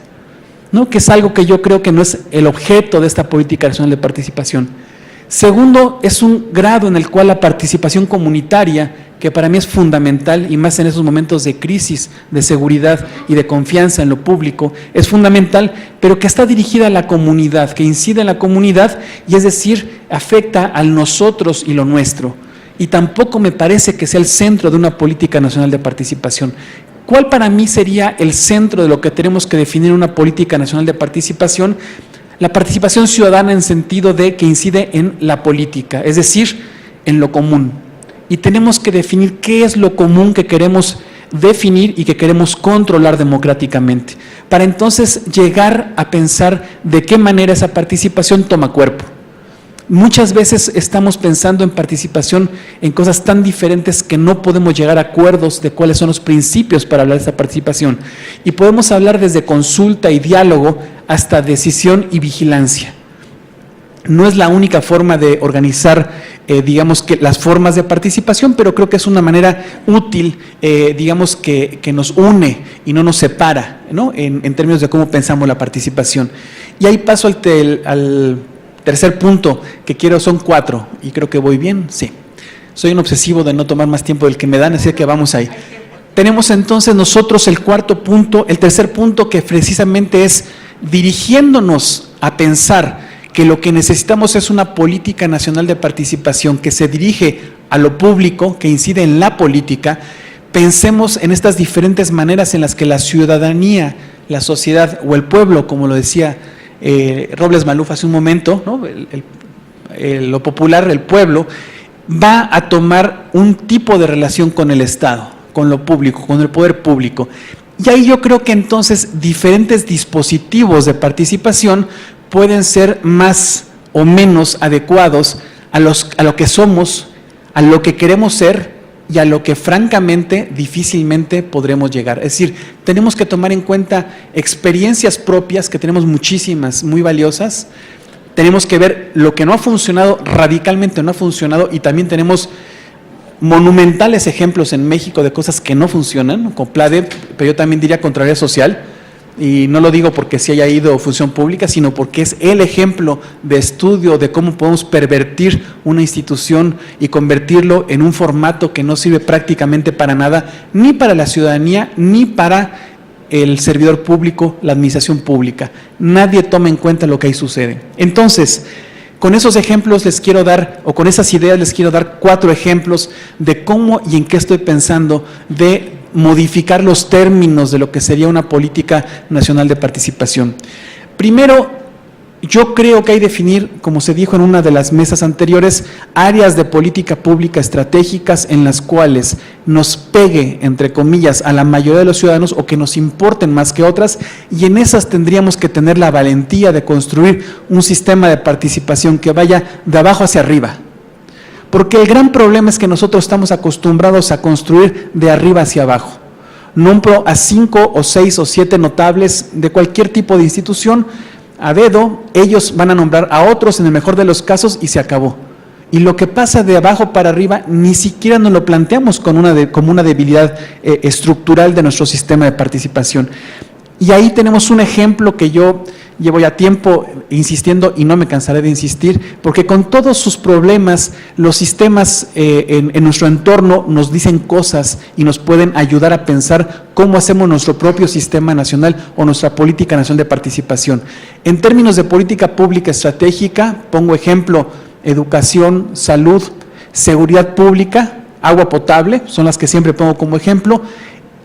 ¿no? Que es algo que yo creo que no es el objeto de esta política nacional de participación. Segundo, es un grado en el cual la participación comunitaria, que para mí es fundamental, y más en esos momentos de crisis, de seguridad y de confianza en lo público, es fundamental, pero que está dirigida a la comunidad, que incide en la comunidad, y es decir, afecta al nosotros y lo nuestro. Y tampoco me parece que sea el centro de una política nacional de participación. ¿Cuál para mí sería el centro de lo que tenemos que definir una política nacional de participación? La participación ciudadana en sentido de que incide en la política, es decir, en lo común. Y tenemos que definir qué es lo común que queremos definir y que queremos controlar democráticamente, para entonces llegar a pensar de qué manera esa participación toma cuerpo. Muchas veces estamos pensando en participación en cosas tan diferentes que no podemos llegar a acuerdos de cuáles son los principios para hablar de esta participación. Y podemos hablar desde consulta y diálogo hasta decisión y vigilancia. No es la única forma de organizar, digamos, que las formas de participación, pero creo que es una manera útil, digamos, que nos une y no nos separa, ¿no? En términos de cómo pensamos la participación. Y ahí paso al tercer punto que quiero, son 4, y creo que voy bien, sí. Soy un obsesivo de no tomar más tiempo del que me dan, así que vamos ahí. Tenemos entonces nosotros el cuarto punto, el tercer punto, que precisamente es dirigiéndonos a pensar que lo que necesitamos es una política nacional de participación que se dirige a lo público, que incide en la política. Pensemos en estas diferentes maneras en las que la ciudadanía, la sociedad o el pueblo, como lo decía Robles Maluf hace un momento, ¿no? Lo popular, el pueblo, va a tomar un tipo de relación con el Estado, con lo público, con el poder público. Y ahí yo creo que entonces diferentes dispositivos de participación pueden ser más o menos adecuados a lo que somos, a lo que queremos ser y a lo que francamente difícilmente podremos llegar. Es decir, tenemos que tomar en cuenta experiencias propias, que tenemos muchísimas, muy valiosas. Tenemos que ver lo que no ha funcionado, radicalmente no ha funcionado, y también tenemos monumentales ejemplos en México de cosas que no funcionan, con PLADE, pero yo también diría contrariedad social. Y no lo digo porque sí haya ido función pública, sino porque es el ejemplo de estudio de cómo podemos pervertir una institución y convertirlo en un formato que no sirve prácticamente para nada, ni para la ciudadanía, ni para el servidor público, la administración pública. Nadie toma en cuenta lo que ahí sucede. Entonces, con esos ejemplos les quiero dar, o con esas ideas les quiero dar 4 ejemplos de cómo y en qué estoy pensando de modificar los términos de lo que sería una política nacional de participación. Primero, Yo creo que hay que definir, como se dijo en una de las mesas anteriores, áreas de política pública estratégicas en las cuales nos pegue, entre comillas, a la mayoría de los ciudadanos o que nos importen más que otras, y en esas tendríamos que tener la valentía de construir un sistema de participación que vaya de abajo hacia arriba. Porque el gran problema es que nosotros estamos acostumbrados a construir de arriba hacia abajo. Nombro a 5 o 6 o 7 notables de cualquier tipo de institución, a dedo, ellos van a nombrar a otros en el mejor de los casos y se acabó. Y lo que pasa de abajo para arriba ni siquiera nos lo planteamos como una debilidad estructural de nuestro sistema de participación. Y ahí tenemos un ejemplo que yo llevo ya tiempo insistiendo y no me cansaré de insistir, porque con todos sus problemas, los sistemas en nuestro entorno nos dicen cosas y nos pueden ayudar a pensar cómo hacemos nuestro propio sistema nacional o nuestra política nacional de participación. En términos de política pública estratégica, pongo ejemplo, educación, salud, seguridad pública, agua potable, son las que siempre pongo como ejemplo,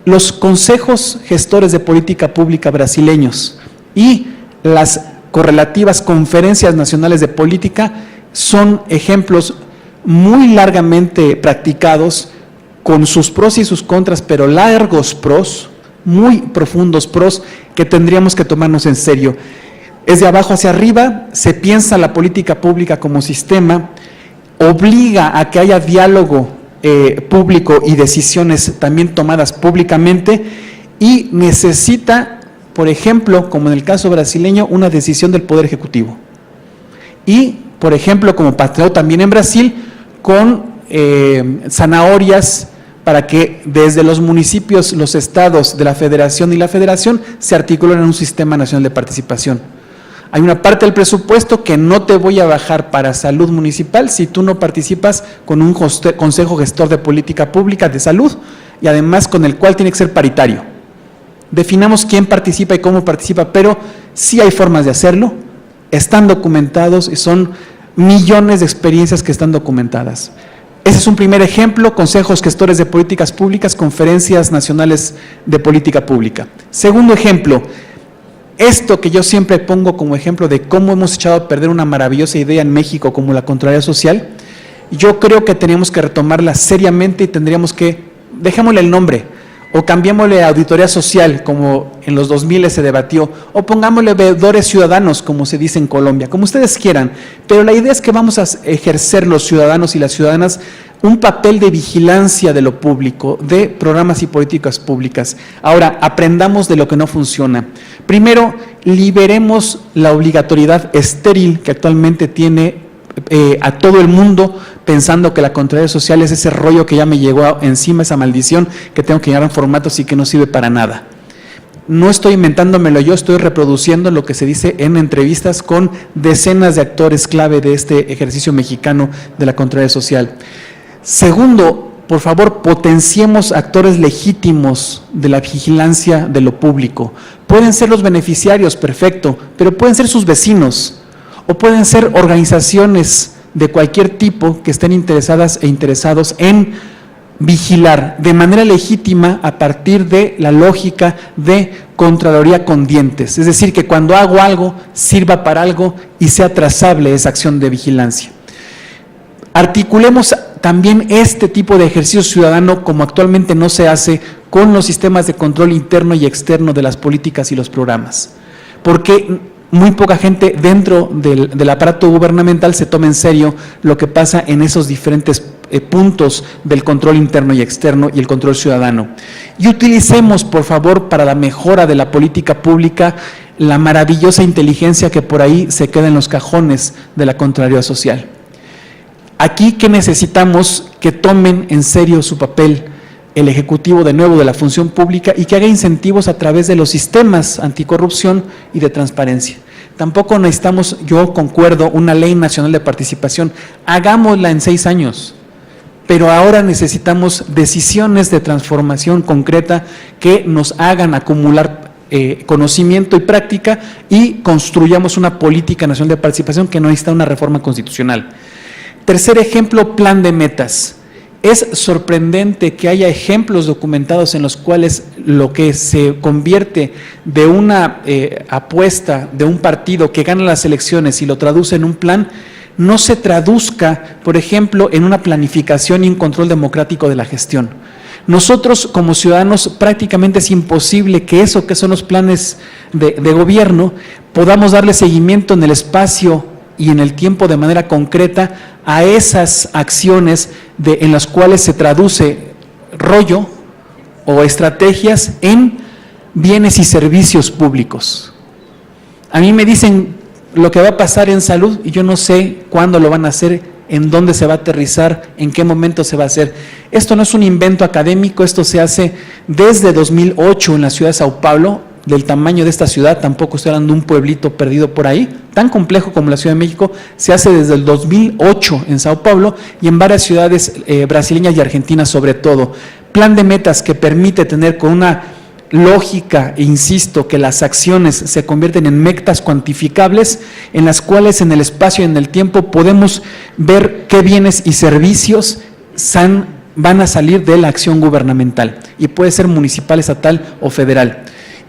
los consejos gestores de política pública brasileños y las correlativas conferencias nacionales de política son ejemplos muy largamente practicados con sus pros y sus contras, pero largos pros, muy profundos pros que tendríamos que tomarnos en serio. Es de abajo hacia arriba, se piensa la política pública como sistema, obliga a que haya diálogo público y decisiones también tomadas públicamente y necesita, por ejemplo, como en el caso brasileño, una decisión del Poder Ejecutivo. Y, por ejemplo, como pasó también en Brasil, con zanahorias para que desde los municipios, los estados de la federación y la federación se articulen en un sistema nacional de participación. Hay una parte del presupuesto que no te voy a bajar para salud municipal si tú no participas con un consejo gestor de política pública de salud y además con el cual tiene que ser paritario. Definamos quién participa y cómo participa, pero sí hay formas de hacerlo, están documentados y son millones de experiencias que están documentadas. Ese es un primer ejemplo, consejos gestores de políticas públicas, conferencias nacionales de política pública. Segundo ejemplo, esto que yo siempre pongo como ejemplo de cómo hemos echado a perder una maravillosa idea en México como la Contraloría Social, yo creo que teníamos que retomarla seriamente y tendríamos que, dejémosle el nombre, o cambiémosle a auditoría social, como en los 2000 se debatió, o pongámosle veedores ciudadanos, como se dice en Colombia, como ustedes quieran, pero la idea es que vamos a ejercer los ciudadanos y las ciudadanas un papel de vigilancia de lo público, de programas y políticas públicas. Ahora, aprendamos de lo que no funciona. Primero, liberemos la obligatoriedad estéril que actualmente tiene a todo el mundo pensando que la Contraloría Social es ese rollo que ya me llegó encima, esa maldición que tengo que llenar en formatos y que no sirve para nada. No estoy inventándomelo yo, estoy reproduciendo lo que se dice en entrevistas con decenas de actores clave de este ejercicio mexicano de la Contraloría Social. Segundo, por favor, potenciemos actores legítimos de la vigilancia de lo público. Pueden ser los beneficiarios, perfecto, pero pueden ser sus vecinos o pueden ser organizaciones de cualquier tipo que estén interesadas e interesados en vigilar de manera legítima a partir de la lógica de Contraloría con dientes. Es decir, que cuando hago algo, sirva para algo y sea trazable esa acción de vigilancia. Articulemos también este tipo de ejercicio ciudadano como actualmente no se hace con los sistemas de control interno y externo de las políticas y los programas. Porque muy poca gente dentro del aparato gubernamental se toma en serio lo que pasa en esos diferentes puntos del control interno y externo y el control ciudadano. Y utilicemos, por favor, para la mejora de la política pública, la maravillosa inteligencia que por ahí se queda en los cajones de la Contraloría Social. Aquí que necesitamos que tomen en serio su papel el Ejecutivo de nuevo de la función pública y que haga incentivos a través de los sistemas anticorrupción y de transparencia. Tampoco necesitamos, yo concuerdo, una ley nacional de participación, hagámosla en 6 años, pero ahora necesitamos decisiones de transformación concreta que nos hagan acumular conocimiento y práctica y construyamos una política nacional de participación que no necesita una reforma constitucional. Tercer ejemplo, plan de metas. Es sorprendente que haya ejemplos documentados en los cuales lo que se convierte de una apuesta de un partido que gana las elecciones y lo traduce en un plan, no se traduzca, por ejemplo, en una planificación y un control democrático de la gestión. Nosotros como ciudadanos prácticamente es imposible que eso que son los planes de gobierno podamos darle seguimiento en el espacio y en el tiempo de manera concreta a esas acciones en las cuales se traduce rollo o estrategias en bienes y servicios públicos. A mí me dicen lo que va a pasar en salud y yo no sé cuándo lo van a hacer, en dónde se va a aterrizar, en qué momento se va a hacer. Esto no es un invento académico, esto se hace desde 2008 en la ciudad de Sao Paulo, del tamaño de esta ciudad, tampoco estoy hablando de un pueblito perdido por ahí, tan complejo como la Ciudad de México, se hace desde el 2008 en Sao Paulo y en varias ciudades brasileñas y argentinas sobre todo. Plan de metas que permite tener con una lógica, e insisto, que las acciones se convierten en metas cuantificables, en las cuales en el espacio y en el tiempo podemos ver qué bienes y servicios van a salir de la acción gubernamental, y puede ser municipal, estatal o federal.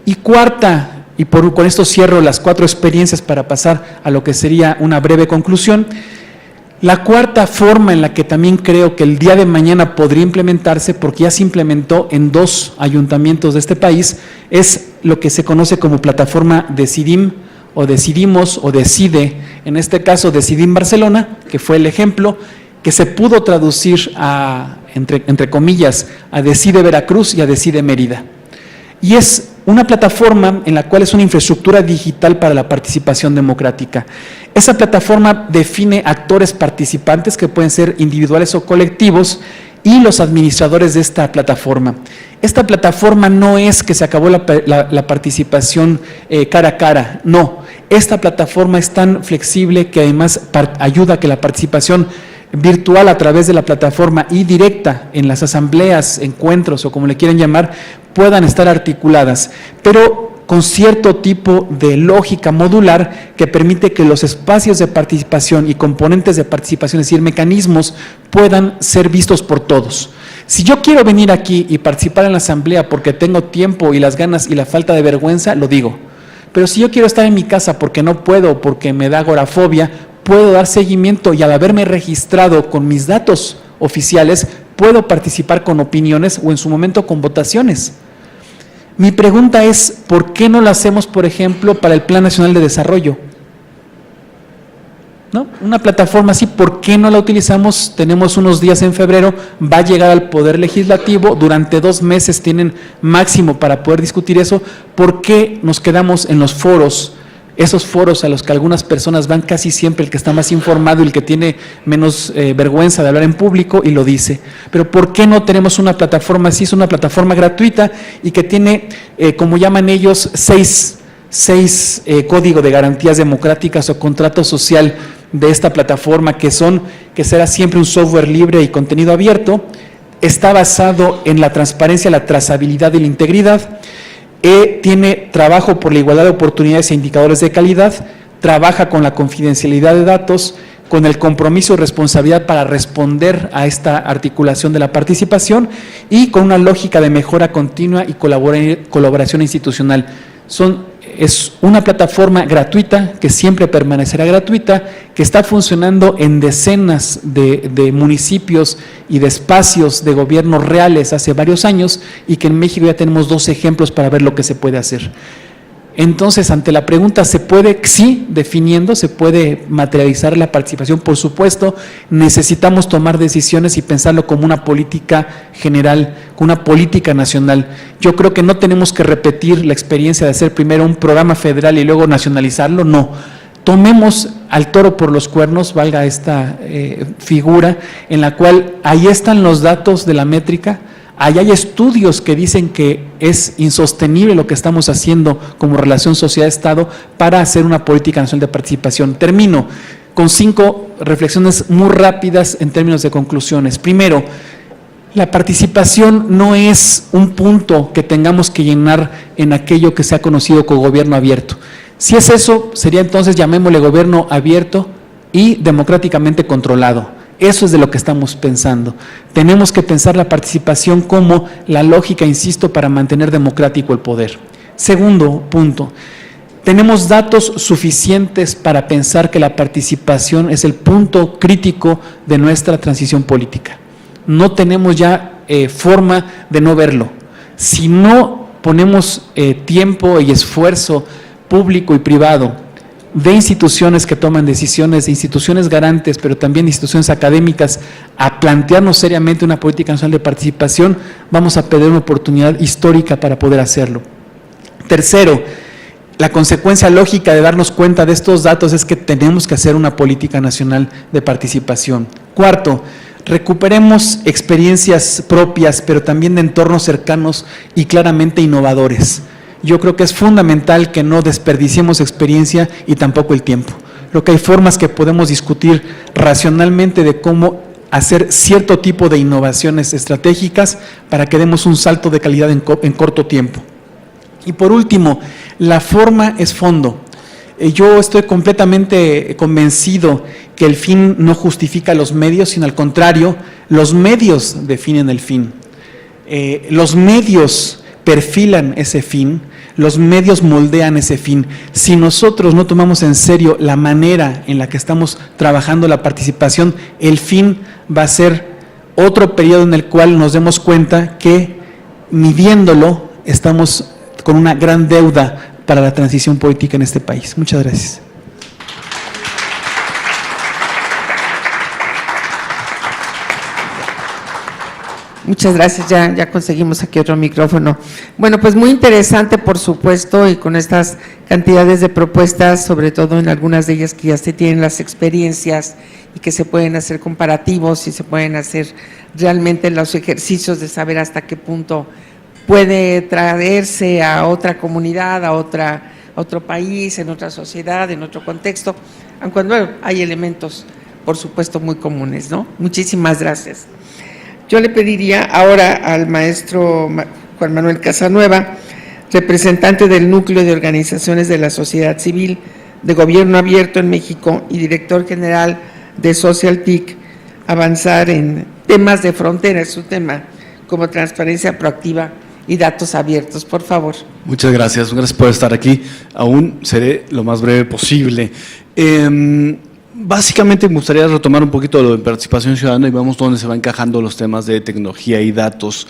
Y cuarta, y con esto cierro las 4 experiencias para pasar a lo que sería una breve conclusión. La cuarta forma en la que también creo que el día de mañana podría implementarse, porque ya se implementó en 2 ayuntamientos de este país, es lo que se conoce como plataforma Decidim o Decidimos o Decide, en este caso Decidim Barcelona, que fue el ejemplo, que se pudo traducir entre comillas, a Decide Veracruz y a Decide Mérida. Y es una plataforma en la cual es una infraestructura digital para la participación democrática. Esa plataforma define actores participantes que pueden ser individuales o colectivos y los administradores de esta plataforma. Esta plataforma no es que se acabó la participación cara a cara, no. Esta plataforma es tan flexible que además ayuda a que la participación virtual a través de la plataforma y directa en las asambleas, encuentros o como le quieran llamar, puedan estar articuladas, pero con cierto tipo de lógica modular que permite que los espacios de participación y componentes de participación, es decir, mecanismos, puedan ser vistos por todos. Si yo quiero venir aquí y participar en la asamblea porque tengo tiempo y las ganas y la falta de vergüenza, lo digo. Pero si yo quiero estar en mi casa porque no puedo, porque me da agorafobia, puedo dar seguimiento y al haberme registrado con mis datos oficiales, puedo participar con opiniones o en su momento con votaciones. Mi pregunta es, ¿por qué no lo hacemos, por ejemplo, para el Plan Nacional de Desarrollo? ¿No? Una plataforma así, ¿por qué no la utilizamos? Tenemos unos días en febrero, va a llegar al Poder Legislativo, durante 2 meses tienen máximo para poder discutir eso. ¿Por qué nos quedamos en los foros? Esos foros a los que algunas personas van casi siempre, el que está más informado y el que tiene menos vergüenza de hablar en público y lo dice. Pero ¿por qué no tenemos una plataforma así? Es una plataforma gratuita y que tiene, como llaman ellos, 6 códigos de garantías democráticas o contrato social de esta plataforma, que será siempre un software libre y contenido abierto. Está basado en la transparencia, la trazabilidad y la integridad. Tiene trabajo por la igualdad de oportunidades e indicadores de calidad, trabaja con la confidencialidad de datos, con el compromiso y responsabilidad para responder a esta articulación de la participación y con una lógica de mejora continua y colaboración institucional. Es una plataforma gratuita, que siempre permanecerá gratuita, que está funcionando en decenas de municipios y de espacios de gobierno reales hace varios años y que en México ya tenemos 2 ejemplos para ver lo que se puede hacer. Entonces, ante la pregunta, ¿se puede? Sí, definiendo, se puede materializar la participación, por supuesto. Necesitamos tomar decisiones y pensarlo como una política general, como una política nacional. Yo creo que no tenemos que repetir la experiencia de hacer primero un programa federal y luego nacionalizarlo, no. Tomemos al toro por los cuernos, valga esta figura, en la cual ahí están los datos de la métrica. Ahí hay estudios que dicen que es insostenible lo que estamos haciendo como relación sociedad-estado para hacer una política nacional de participación. Termino con 5 reflexiones muy rápidas en términos de conclusiones. Primero, la participación no es un punto que tengamos que llenar en aquello que se ha conocido como gobierno abierto. Si es eso, sería entonces, llamémosle gobierno abierto y democráticamente controlado. Eso es de lo que estamos pensando. Tenemos que pensar la participación como la lógica, insisto, para mantener democrático el poder. Segundo punto, tenemos datos suficientes para pensar que la participación es el punto crítico de nuestra transición política. No tenemos ya forma de no verlo. Si no ponemos tiempo y esfuerzo público y privado de instituciones que toman decisiones, de instituciones garantes, pero también de instituciones académicas, a plantearnos seriamente una política nacional de participación, vamos a perder una oportunidad histórica para poder hacerlo. Tercero, la consecuencia lógica de darnos cuenta de estos datos es que tenemos que hacer una política nacional de participación. Cuarto, recuperemos experiencias propias, pero también de entornos cercanos y claramente innovadores. Yo creo que es fundamental que no desperdiciemos experiencia y tampoco el tiempo. Creo que hay formas que podemos discutir racionalmente de cómo hacer cierto tipo de innovaciones estratégicas para que demos un salto de calidad en corto tiempo. Y por último, la forma es fondo. Yo estoy completamente convencido que el fin no justifica los medios, sino al contrario, los medios definen el fin. Los medios perfilan ese fin, los medios moldean ese fin. Si nosotros no tomamos en serio la manera en la que estamos trabajando la participación, el fin va a ser otro periodo en el cual nos demos cuenta que midiéndolo estamos con una gran deuda para la transición política en este país. Muchas gracias. Muchas gracias, ya conseguimos aquí otro micrófono. Bueno, pues muy interesante, por supuesto, y con estas cantidades de propuestas, sobre todo en algunas de ellas que ya se tienen las experiencias y que se pueden hacer comparativos y se pueden hacer realmente los ejercicios de saber hasta qué punto puede traerse a otra comunidad, a otro país, en otra sociedad, en otro contexto, aun cuando hay elementos, por supuesto, muy comunes, ¿no? Muchísimas gracias. Yo le pediría ahora al maestro Juan Manuel Casanueva, representante del Núcleo de Organizaciones de la Sociedad Civil de Gobierno Abierto en México y director general de SocialTIC, avanzar en temas de frontera, es su tema, como transparencia proactiva y datos abiertos, por favor. Muchas gracias por estar aquí. Aún seré lo más breve posible. Básicamente me gustaría retomar un poquito lo de participación ciudadana y vemos dónde se van encajando los temas de tecnología y datos.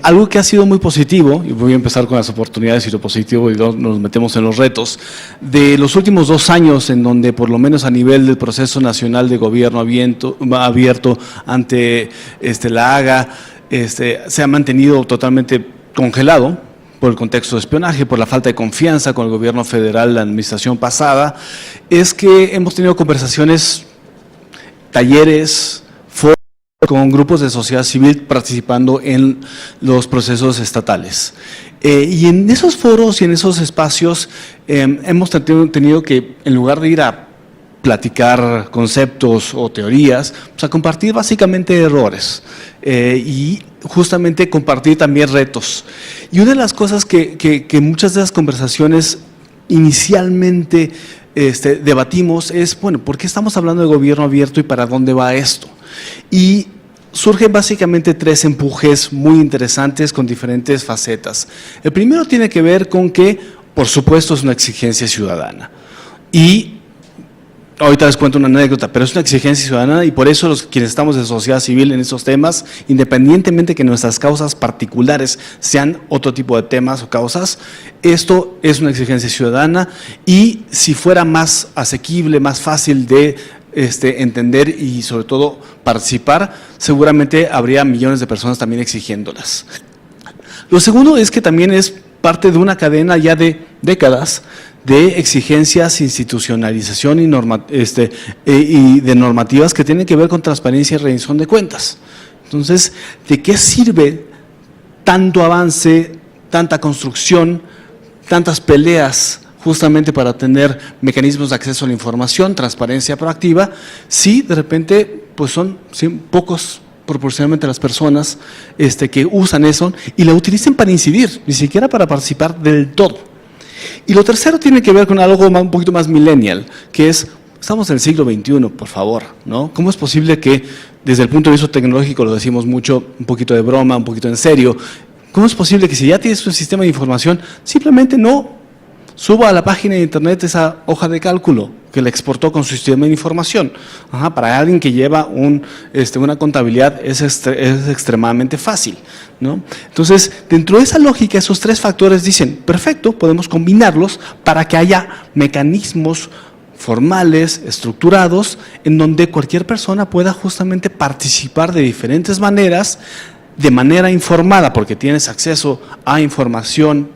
Algo que ha sido muy positivo, y voy a empezar con las oportunidades y lo positivo y luego nos metemos en los retos, de los últimos 2 años en donde por lo menos a nivel del proceso nacional de gobierno abierto ante la AGA, se ha mantenido totalmente congelado por el contexto de espionaje, por la falta de confianza con el gobierno federal, la administración pasada, es que hemos tenido conversaciones, talleres, foros con grupos de sociedad civil participando en los procesos estatales. Y en esos foros y en esos espacios hemos tenido que, en lugar de ir a platicar conceptos o teorías, pues a compartir básicamente errores y justamente compartir también retos. Y una de las cosas que muchas de las conversaciones inicialmente debatimos es, bueno, ¿por qué estamos hablando de gobierno abierto y para dónde va esto? Y surgen básicamente 3 empujes muy interesantes con diferentes facetas. El primero tiene que ver con que, por supuesto, es una exigencia ciudadana. Y ahorita les cuento una anécdota, pero es una exigencia ciudadana y por eso los quienes estamos en sociedad civil en esos temas, independientemente que nuestras causas particulares sean otro tipo de temas o causas, esto es una exigencia ciudadana y si fuera más asequible, más fácil de entender y sobre todo participar, seguramente habría millones de personas también exigiéndolas. Lo segundo es que también es parte de una cadena ya de décadas de exigencias, institucionalización y de normativas que tienen que ver con transparencia y rendición de cuentas. Entonces, ¿de qué sirve tanto avance, tanta construcción, tantas peleas justamente para tener mecanismos de acceso a la información, transparencia proactiva, si de repente pues son pocos proporcionalmente las personas que usan eso y la utilicen para incidir, ni siquiera para participar del todo? Y lo tercero tiene que ver con algo un poquito más millennial, que es Estamos en el siglo XXI, por favor, ¿no? ¿Cómo es posible que desde el punto de vista tecnológico, lo decimos mucho, un poquito de broma, un poquito en serio, cómo es posible que si ya tienes un sistema de información, simplemente no suba a la página de internet esa hoja de cálculo que le exportó con su sistema de información? Para alguien que lleva una contabilidad es extremadamente fácil, ¿no? Entonces, dentro de esa lógica, esos tres factores dicen, perfecto, podemos combinarlos para que haya mecanismos formales, estructurados, en donde cualquier persona pueda justamente participar de diferentes maneras, de manera informada, porque tienes acceso a información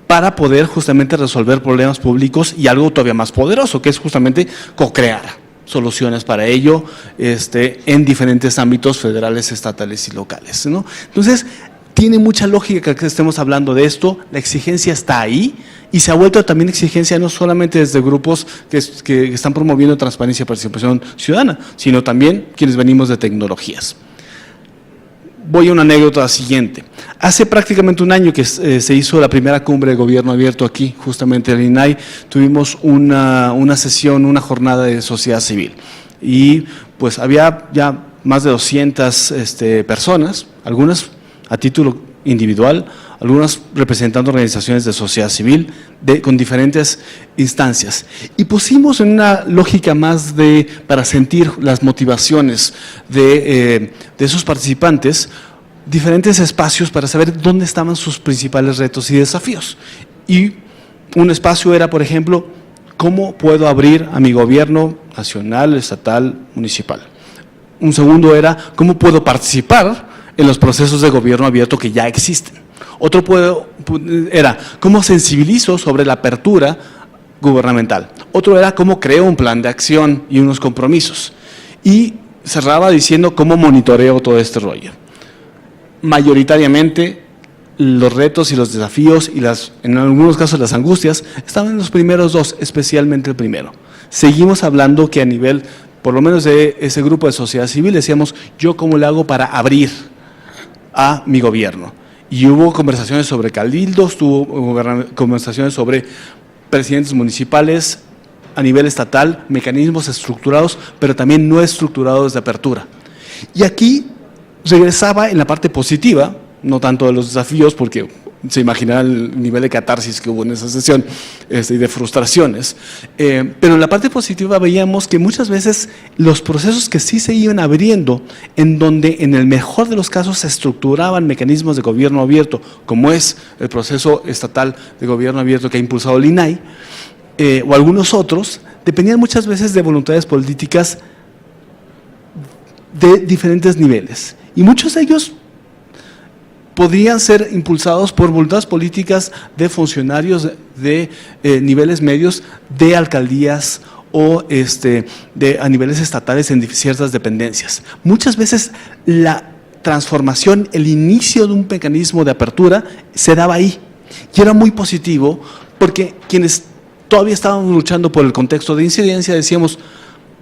para poder justamente resolver problemas públicos y algo todavía más poderoso, que es justamente co-crear soluciones para ello en diferentes ámbitos federales, estatales y locales, ¿no? Entonces, tiene mucha lógica que estemos hablando de esto, la exigencia está ahí y se ha vuelto también exigencia no solamente desde grupos que están promoviendo transparencia y participación ciudadana, sino también quienes venimos de tecnologías. Voy a una anécdota siguiente. Hace prácticamente un año que se hizo la primera cumbre de gobierno abierto aquí, justamente en el INAI, tuvimos una sesión, una jornada de sociedad civil. Y pues había ya más de 200 personas, algunas a título individual, algunas representando organizaciones de sociedad civil con diferentes instancias. Y pusimos en una lógica más para sentir las motivaciones de esos participantes, diferentes espacios para saber dónde estaban sus principales retos y desafíos. Y un espacio era, por ejemplo, ¿cómo puedo abrir a mi gobierno nacional, estatal, municipal? Un segundo era, ¿cómo puedo participar en los procesos de gobierno abierto que ya existen? Otro era, ¿cómo sensibilizo sobre la apertura gubernamental? Otro era, ¿cómo creo un plan de acción y unos compromisos? Y cerraba diciendo, ¿cómo monitoreo todo este rollo? Mayoritariamente, los retos y los desafíos y en algunos casos las angustias estaban en los primeros dos, especialmente el primero. Seguimos hablando que a nivel, por lo menos de ese grupo de sociedad civil, decíamos, ¿yo cómo le hago para abrir a mi gobierno? Y hubo conversaciones sobre cabildos, hubo conversaciones sobre presidentes municipales a nivel estatal, mecanismos estructurados, pero también no estructurados de apertura. Y aquí regresaba en la parte positiva, no tanto de los desafíos, porque se imaginará el nivel de catarsis que hubo en esa sesión y de frustraciones. Pero en la parte positiva veíamos que muchas veces los procesos que sí se iban abriendo, en donde en el mejor de los casos se estructuraban mecanismos de gobierno abierto, como es el proceso estatal de gobierno abierto que ha impulsado el INAI, o algunos otros, dependían muchas veces de voluntades políticas de diferentes niveles. Y muchos de ellos podrían ser impulsados por voluntades políticas de funcionarios de niveles medios, de alcaldías o a niveles estatales en ciertas dependencias. Muchas veces la transformación, el inicio de un mecanismo de apertura se daba ahí y era muy positivo porque quienes todavía estábamos luchando por el contexto de incidencia decíamos,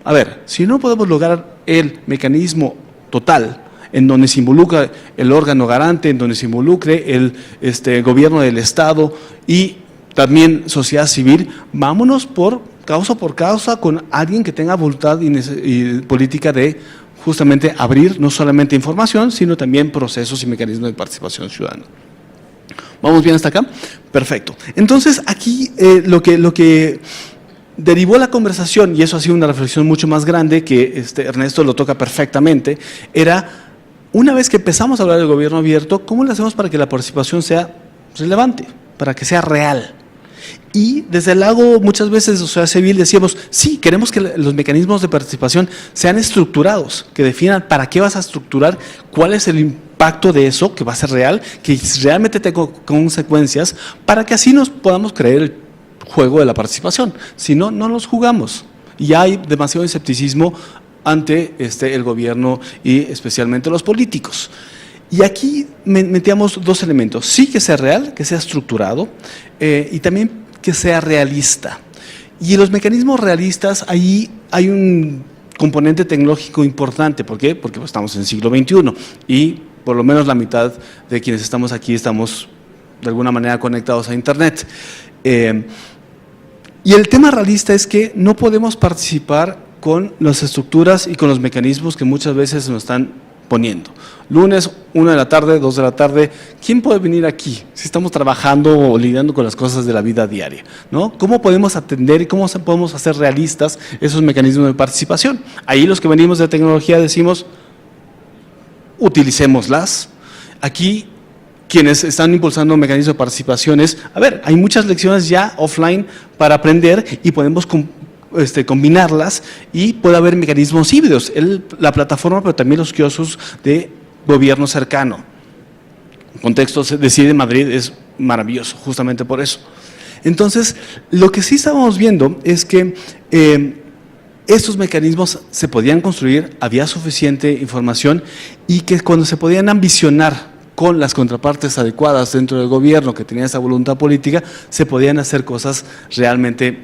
a ver, si no podemos lograr el mecanismo total, en donde se involucra el órgano garante, en donde se involucre el gobierno del Estado y también sociedad civil, vámonos por causa con alguien que tenga voluntad y política de justamente abrir no solamente información, sino también procesos y mecanismos de participación ciudadana. ¿Vamos bien hasta acá? Perfecto. Entonces, aquí lo que derivó la conversación, y eso ha sido una reflexión mucho más grande, que Ernesto lo toca perfectamente, era, una vez que empezamos a hablar del gobierno abierto, ¿cómo le hacemos para que la participación sea relevante, para que sea real? Y desde el lado, muchas veces, de sociedad civil decíamos, sí, queremos que los mecanismos de participación sean estructurados, que definan para qué vas a estructurar, cuál es el impacto de eso, que va a ser real, que realmente tenga consecuencias, para que así nos podamos creer el juego de la participación. Si no, no nos jugamos. Y hay demasiado escepticismo ante el gobierno y especialmente los políticos. Y aquí metíamos dos elementos, sí que sea real, que sea estructurado y también que sea realista. Y en los mecanismos realistas, ahí hay un componente tecnológico importante. ¿Por qué? Porque estamos en el siglo XXI y por lo menos la mitad de quienes estamos aquí estamos de alguna manera conectados a Internet. Y el tema realista es que no podemos participar con las estructuras y con los mecanismos que muchas veces nos están poniendo. Lunes, 1 de la tarde, 2 de la tarde, ¿quién puede venir aquí si estamos trabajando o lidiando con las cosas de la vida diaria, ¿no? ¿Cómo podemos atender y cómo podemos hacer realistas esos mecanismos de participación? Ahí los que venimos de tecnología decimos, utilicémoslas. Aquí, quienes están impulsando mecanismos de participación es, a ver, hay muchas lecciones ya offline para aprender y podemos combinarlas y puede haber mecanismos híbridos, la plataforma, pero también los kioscos de gobierno cercano. El contexto de CIDE Madrid es maravilloso, justamente por eso. Entonces, lo que sí estábamos viendo es que estos mecanismos se podían construir, había suficiente información y que cuando se podían ambicionar con las contrapartes adecuadas dentro del gobierno que tenía esa voluntad política, se podían hacer cosas realmente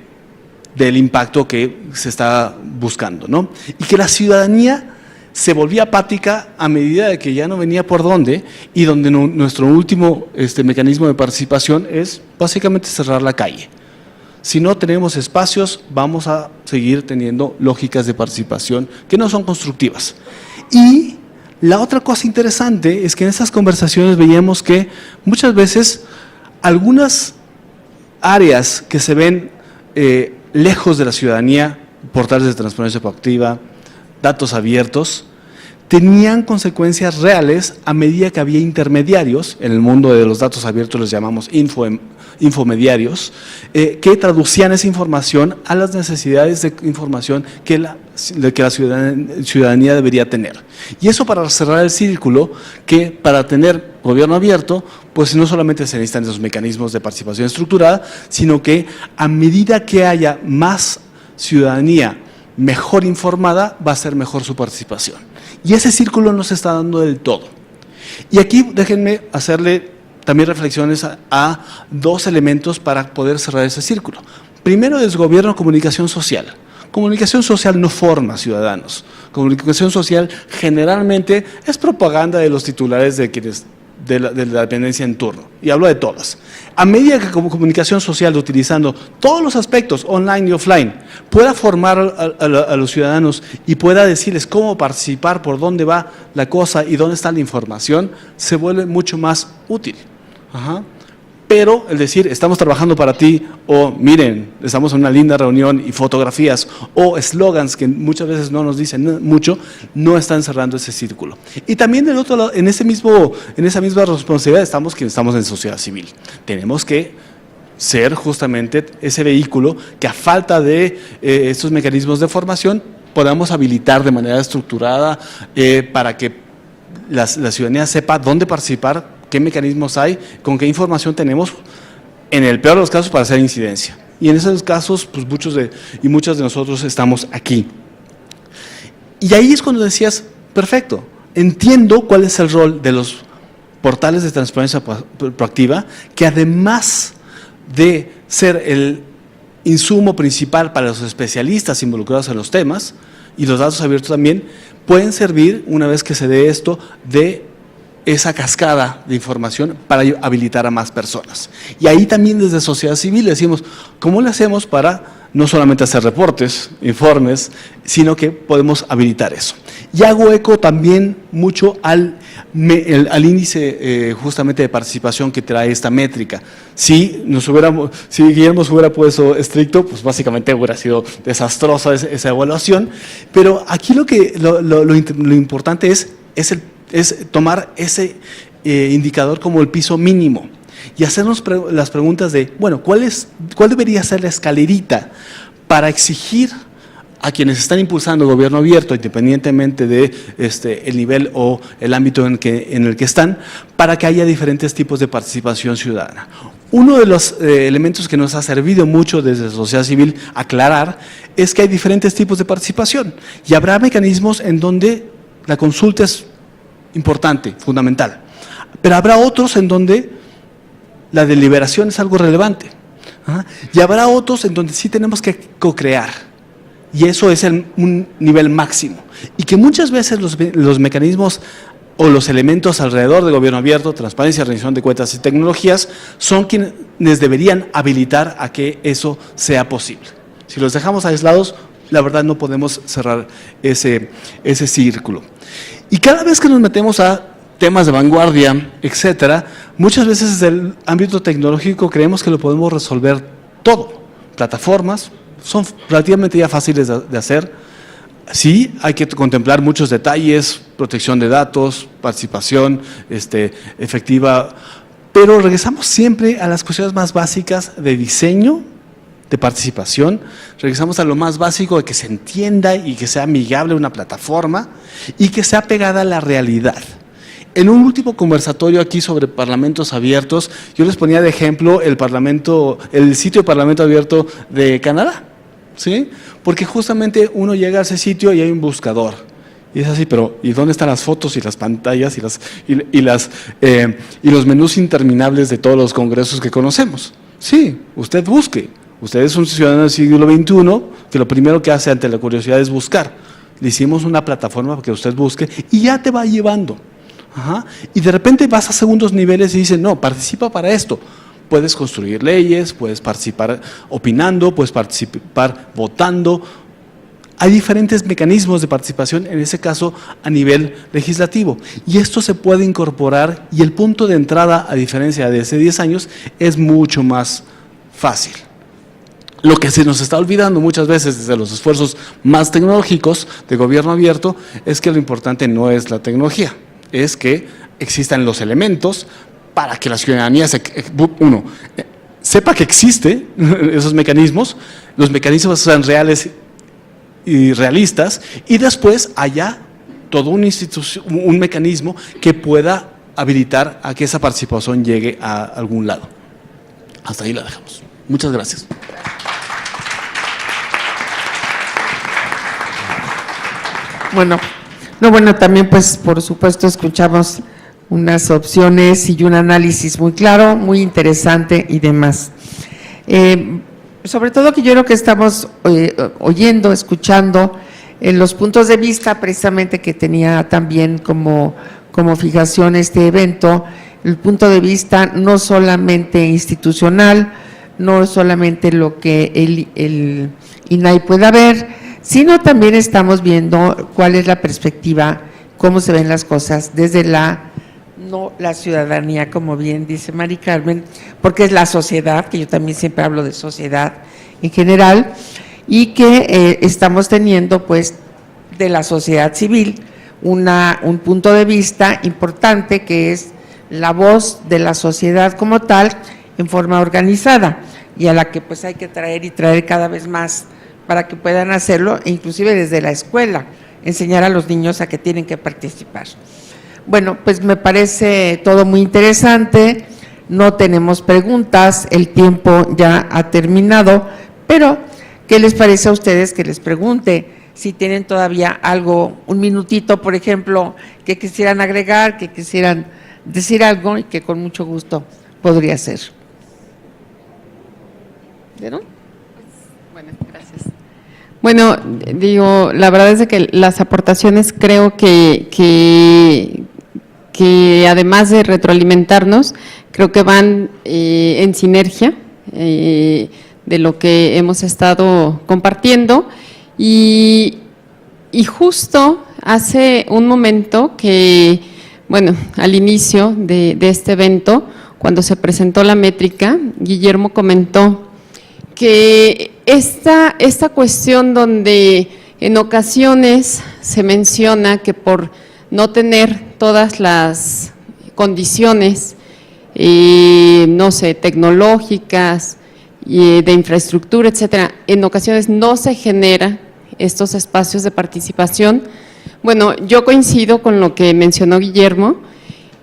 del impacto que se está buscando, ¿no? Y que la ciudadanía se volvía apática a medida de que ya no venía por dónde y donde nuestro último mecanismo de participación es básicamente cerrar la calle. Si no tenemos espacios, vamos a seguir teniendo lógicas de participación que no son constructivas. Y la otra cosa interesante es que en esas conversaciones veíamos que muchas veces algunas áreas que se ven lejos de la ciudadanía, portales de transparencia proactiva, datos abiertos, tenían consecuencias reales a medida que había intermediarios, en el mundo de los datos abiertos los llamamos infomediarios, que traducían esa información a las necesidades de información que la ciudadanía debería tener. Y eso para cerrar el círculo, que para tener gobierno abierto, pues no solamente se necesitan esos mecanismos de participación estructurada, sino que a medida que haya más ciudadanía mejor informada, va a ser mejor su participación. Y ese círculo no se está dando del todo. Y aquí déjenme hacerle también reflexiones a dos elementos para poder cerrar ese círculo. Primero es gobierno, comunicación social. Comunicación social no forma ciudadanos. Comunicación social generalmente es propaganda de los titulares de quienes de la dependencia en turno, y hablo de todas. A medida que como comunicación social, utilizando todos los aspectos online y offline, pueda formar a los ciudadanos y pueda decirles cómo participar, por dónde va la cosa y dónde está la información, se vuelve mucho más útil. Pero el decir, estamos trabajando para ti, o miren, estamos en una linda reunión y fotografías, o eslogans que muchas veces no nos dicen mucho, no están cerrando ese círculo. Y también del otro lado, en esa misma responsabilidad estamos quienes estamos en sociedad civil. Tenemos que ser justamente ese vehículo que a falta de estos mecanismos de formación podamos habilitar de manera estructurada para que la ciudadanía sepa dónde participar, qué mecanismos hay, con qué información tenemos, en el peor de los casos, para hacer incidencia. Y en esos casos, pues muchos de nosotros estamos aquí. Y ahí es cuando decías, perfecto, entiendo cuál es el rol de los portales de transparencia proactiva, que además de ser el insumo principal para los especialistas involucrados en los temas, y los datos abiertos también, pueden servir, una vez que se dé esto, de esa cascada de información para habilitar a más personas. Y ahí también desde sociedad civil decimos, ¿cómo le hacemos para no solamente hacer reportes, informes, sino que podemos habilitar eso? Y hago eco también mucho al índice justamente de participación que trae esta métrica. Si Guillermo se hubiera puesto estricto, pues básicamente hubiera sido desastrosa esa evaluación, pero aquí lo importante es tomar ese indicador como el piso mínimo y hacernos las preguntas de, bueno, ¿cuál debería ser la escalerita para exigir a quienes están impulsando gobierno abierto, independientemente de el nivel o el ámbito en el que están, para que haya diferentes tipos de participación ciudadana? Uno de los elementos que nos ha servido mucho desde la sociedad civil aclarar es que hay diferentes tipos de participación y habrá mecanismos en donde la consulta es importante, fundamental, pero habrá otros en donde la deliberación es algo relevante, y habrá otros en donde sí tenemos que co-crear, y eso es un nivel máximo, y que muchas veces los mecanismos o los elementos alrededor del gobierno abierto, transparencia, rendición de cuentas y tecnologías, son quienes deberían habilitar a que eso sea posible. Si los dejamos aislados, la verdad no podemos cerrar ese círculo. Y cada vez que nos metemos a temas de vanguardia, etcétera, muchas veces desde el ámbito tecnológico creemos que lo podemos resolver todo. Plataformas son relativamente ya fáciles de hacer. Sí, hay que contemplar muchos detalles, protección de datos, participación efectiva, pero regresamos siempre a las cuestiones más básicas de diseño, de participación, regresamos a lo más básico de que se entienda y que sea amigable una plataforma y que sea pegada a la realidad. En un último conversatorio aquí sobre parlamentos abiertos, yo les ponía de ejemplo el sitio de Parlamento Abierto de Canadá, ¿sí? Porque justamente uno llega a ese sitio y hay un buscador. Y es así, pero ¿y dónde están las fotos y las pantallas y los menús interminables de todos los congresos que conocemos? Sí, usted busque. Usted es un ciudadano del siglo XXI que lo primero que hace ante la curiosidad es buscar. Le hicimos una plataforma para que usted busque y ya te va llevando. Ajá. Y de repente vas a segundos niveles y dicen, no, participa para esto. Puedes construir leyes, puedes participar opinando, puedes participar votando. Hay diferentes mecanismos de participación, en ese caso a nivel legislativo. Y esto se puede incorporar y el punto de entrada, a diferencia de hace 10 años, es mucho más fácil. Lo que se nos está olvidando muchas veces desde los esfuerzos más tecnológicos de gobierno abierto es que lo importante no es la tecnología, es que existan los elementos para que la ciudadanía, sepa que existen esos mecanismos, los mecanismos sean reales y realistas, y después haya todo un mecanismo que pueda habilitar a que esa participación llegue a algún lado. Hasta ahí la dejamos. Muchas gracias. Bueno, también pues por supuesto escuchamos unas opciones y un análisis muy claro, muy interesante y demás. Sobre todo que yo creo que estamos oyendo, escuchando los puntos de vista precisamente que tenía también como fijación este evento, el punto de vista no solamente institucional, no solamente lo que el INAI pueda ver, sino también estamos viendo cuál es la perspectiva, cómo se ven las cosas desde la ciudadanía, como bien dice Mari Carmen, porque es la sociedad, que yo también siempre hablo de sociedad en general, y que estamos teniendo pues de la sociedad civil un punto de vista importante que es la voz de la sociedad como tal en forma organizada y a la que pues hay que traer cada vez más para que puedan hacerlo, inclusive desde la escuela, enseñar a los niños a que tienen que participar. Bueno, pues me parece todo muy interesante, no tenemos preguntas, el tiempo ya ha terminado, pero ¿qué les parece a ustedes que les pregunte? Si tienen todavía algo, un minutito, por ejemplo, que quisieran agregar, que quisieran decir algo y que con mucho gusto podría ser. ¿Vieron? Bueno, gracias. Bueno, digo, la verdad es que las aportaciones creo que además de retroalimentarnos, creo que van en sinergia de lo que hemos estado compartiendo y justo hace un momento que, bueno, al inicio de este evento, cuando se presentó la métrica, Guillermo comentó que esta cuestión donde en ocasiones se menciona que por no tener todas las condiciones, no sé, tecnológicas, de infraestructura, etcétera, en ocasiones no se genera estos espacios de participación. Bueno, yo coincido con lo que mencionó Guillermo,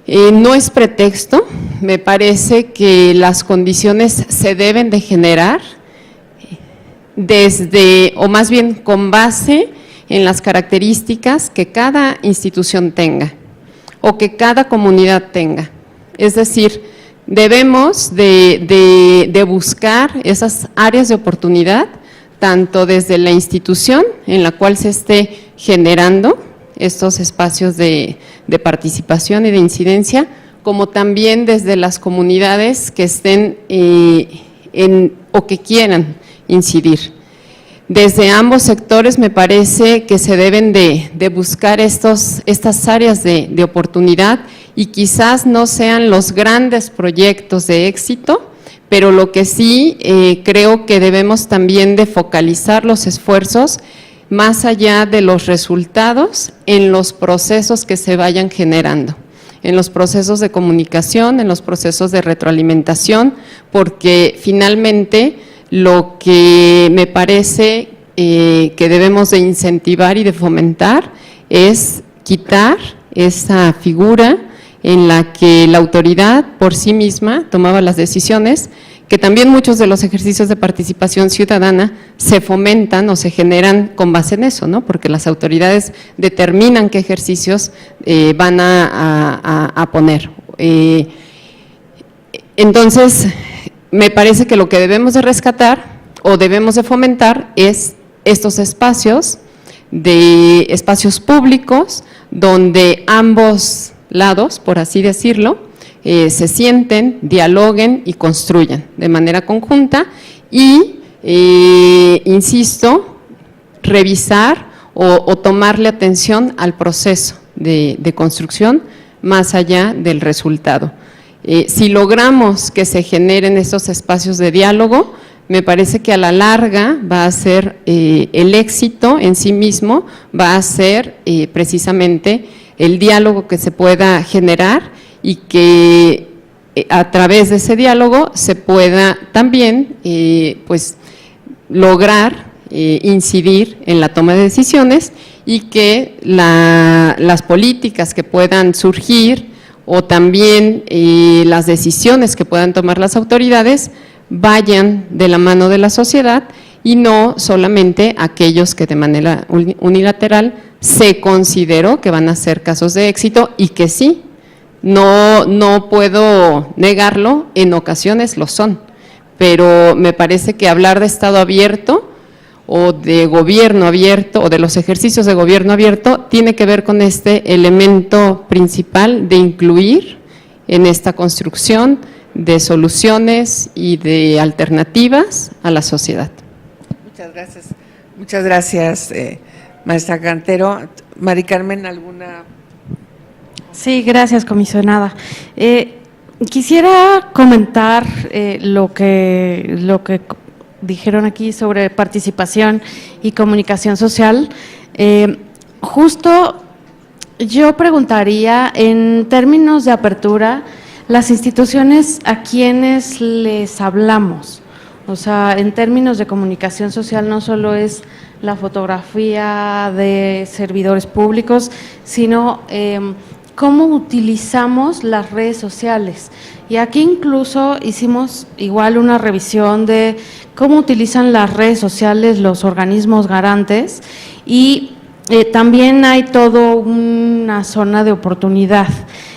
no es pretexto, me parece que las condiciones se deben de generar desde, o más bien con base en las características que cada institución tenga o que cada comunidad tenga. Es decir, debemos de buscar esas áreas de oportunidad, tanto desde la institución en la cual se esté generando estos espacios de participación y de incidencia, como también desde las comunidades que estén o que quieran incidir. Desde ambos sectores me parece que se deben de buscar estas áreas de oportunidad y quizás no sean los grandes proyectos de éxito, pero lo que sí creo que debemos también de focalizar los esfuerzos más allá de los resultados en los procesos que se vayan generando, en los procesos de comunicación, en los procesos de retroalimentación, porque finalmente lo que me parece que debemos de incentivar y de fomentar es quitar esa figura en la que la autoridad por sí misma tomaba las decisiones, que también muchos de los ejercicios de participación ciudadana se fomentan o se generan con base en eso, ¿no? Porque las autoridades determinan qué ejercicios van a poner. Entonces, me parece que lo que debemos de rescatar o debemos de fomentar es estos espacios públicos donde ambos lados, por así decirlo, se sienten, dialoguen y construyan de manera conjunta y, insisto, revisar o tomarle atención al proceso de construcción más allá del resultado. Si logramos que se generen estos espacios de diálogo, me parece que a la larga va a ser el éxito en sí mismo, va a ser precisamente el diálogo que se pueda generar y que a través de ese diálogo se pueda también pues lograr incidir en la toma de decisiones y que las políticas que puedan surgir o también las decisiones que puedan tomar las autoridades vayan de la mano de la sociedad y no solamente aquellos que de manera unilateral se consideró que van a ser casos de éxito y que sí, no puedo negarlo, en ocasiones lo son, pero me parece que hablar de Estado abierto o de gobierno abierto o de los ejercicios de gobierno abierto tiene que ver con este elemento principal de incluir en esta construcción de soluciones y de alternativas a la sociedad. Muchas gracias, maestra Cantero. Mari Carmen, ¿alguna? Sí, gracias, comisionada. Quisiera comentar lo que dijeron aquí sobre participación y comunicación social. Justo yo preguntaría, en términos de apertura, las instituciones a quienes les hablamos, o sea, en términos de comunicación social no solo es la fotografía de servidores públicos, sino cómo utilizamos las redes sociales. Y aquí incluso hicimos igual una revisión de cómo utilizan las redes sociales los organismos garantes y también hay toda una zona de oportunidad.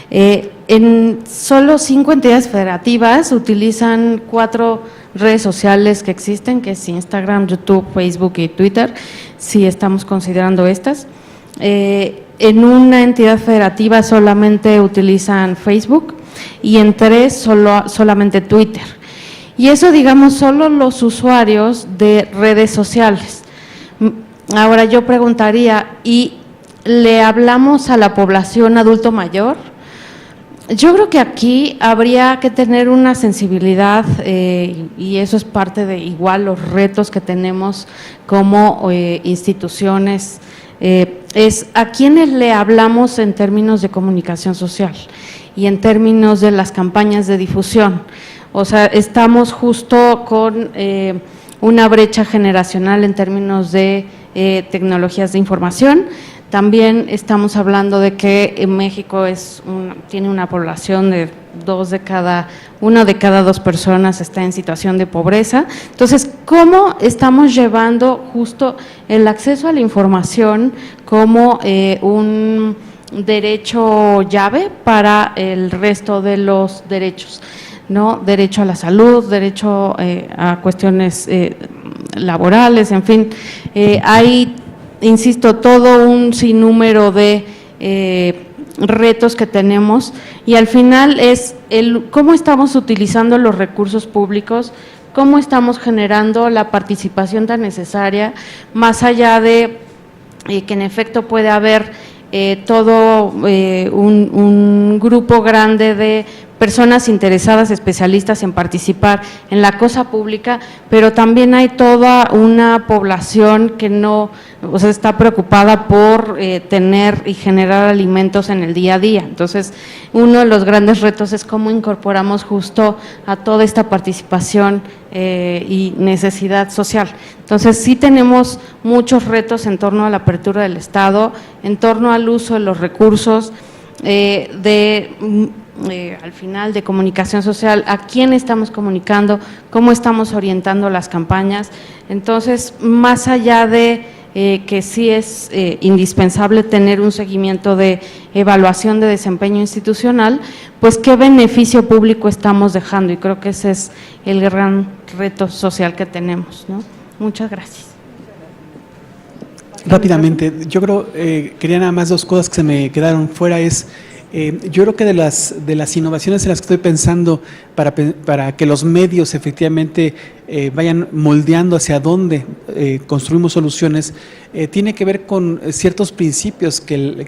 En solo 5 entidades federativas utilizan 4 redes sociales que existen, que es Instagram, YouTube, Facebook y Twitter, si estamos considerando estas. En una entidad federativa solamente utilizan Facebook y en 3 solamente Twitter. Y eso, digamos, solo los usuarios de redes sociales. Ahora yo preguntaría, ¿y le hablamos a la población adulto mayor? Yo creo que aquí habría que tener una sensibilidad y eso es parte de igual los retos que tenemos como instituciones, es a quienes le hablamos en términos de comunicación social y en términos de las campañas de difusión. O sea, estamos justo con una brecha generacional en términos de tecnologías de información. También estamos hablando de que en México tiene una población de 1 de cada 2 personas está en situación de pobreza. Entonces, ¿cómo estamos llevando justo el acceso a la información como un derecho llave para el resto de los derechos? ¿No? Derecho a la salud, derecho a cuestiones laborales, en fin, hay insisto, todo un sinnúmero de retos que tenemos, y al final es cómo estamos utilizando los recursos públicos, cómo estamos generando la participación tan necesaria, más allá de que en efecto puede haber todo un grupo grande de personas interesadas, especialistas en participar en la cosa pública, pero también hay toda una población que no, o sea, está preocupada por tener y generar alimentos en el día a día. Entonces, uno de los grandes retos es cómo incorporamos justo a toda esta participación y necesidad social. Entonces, sí tenemos muchos retos en torno a la apertura del Estado, en torno al uso de los recursos, al final de comunicación social, a quién estamos comunicando, cómo estamos orientando las campañas. Entonces, más allá de que sí es indispensable tener un seguimiento de evaluación de desempeño institucional, pues qué beneficio público estamos dejando, y creo que ese es el gran reto social que tenemos, ¿no? Muchas gracias. Rápidamente, yo creo, quería nada más dos cosas que se me quedaron fuera, yo creo que de las innovaciones en las que estoy pensando para que los medios efectivamente vayan moldeando hacia dónde construimos soluciones, tiene que ver con ciertos principios que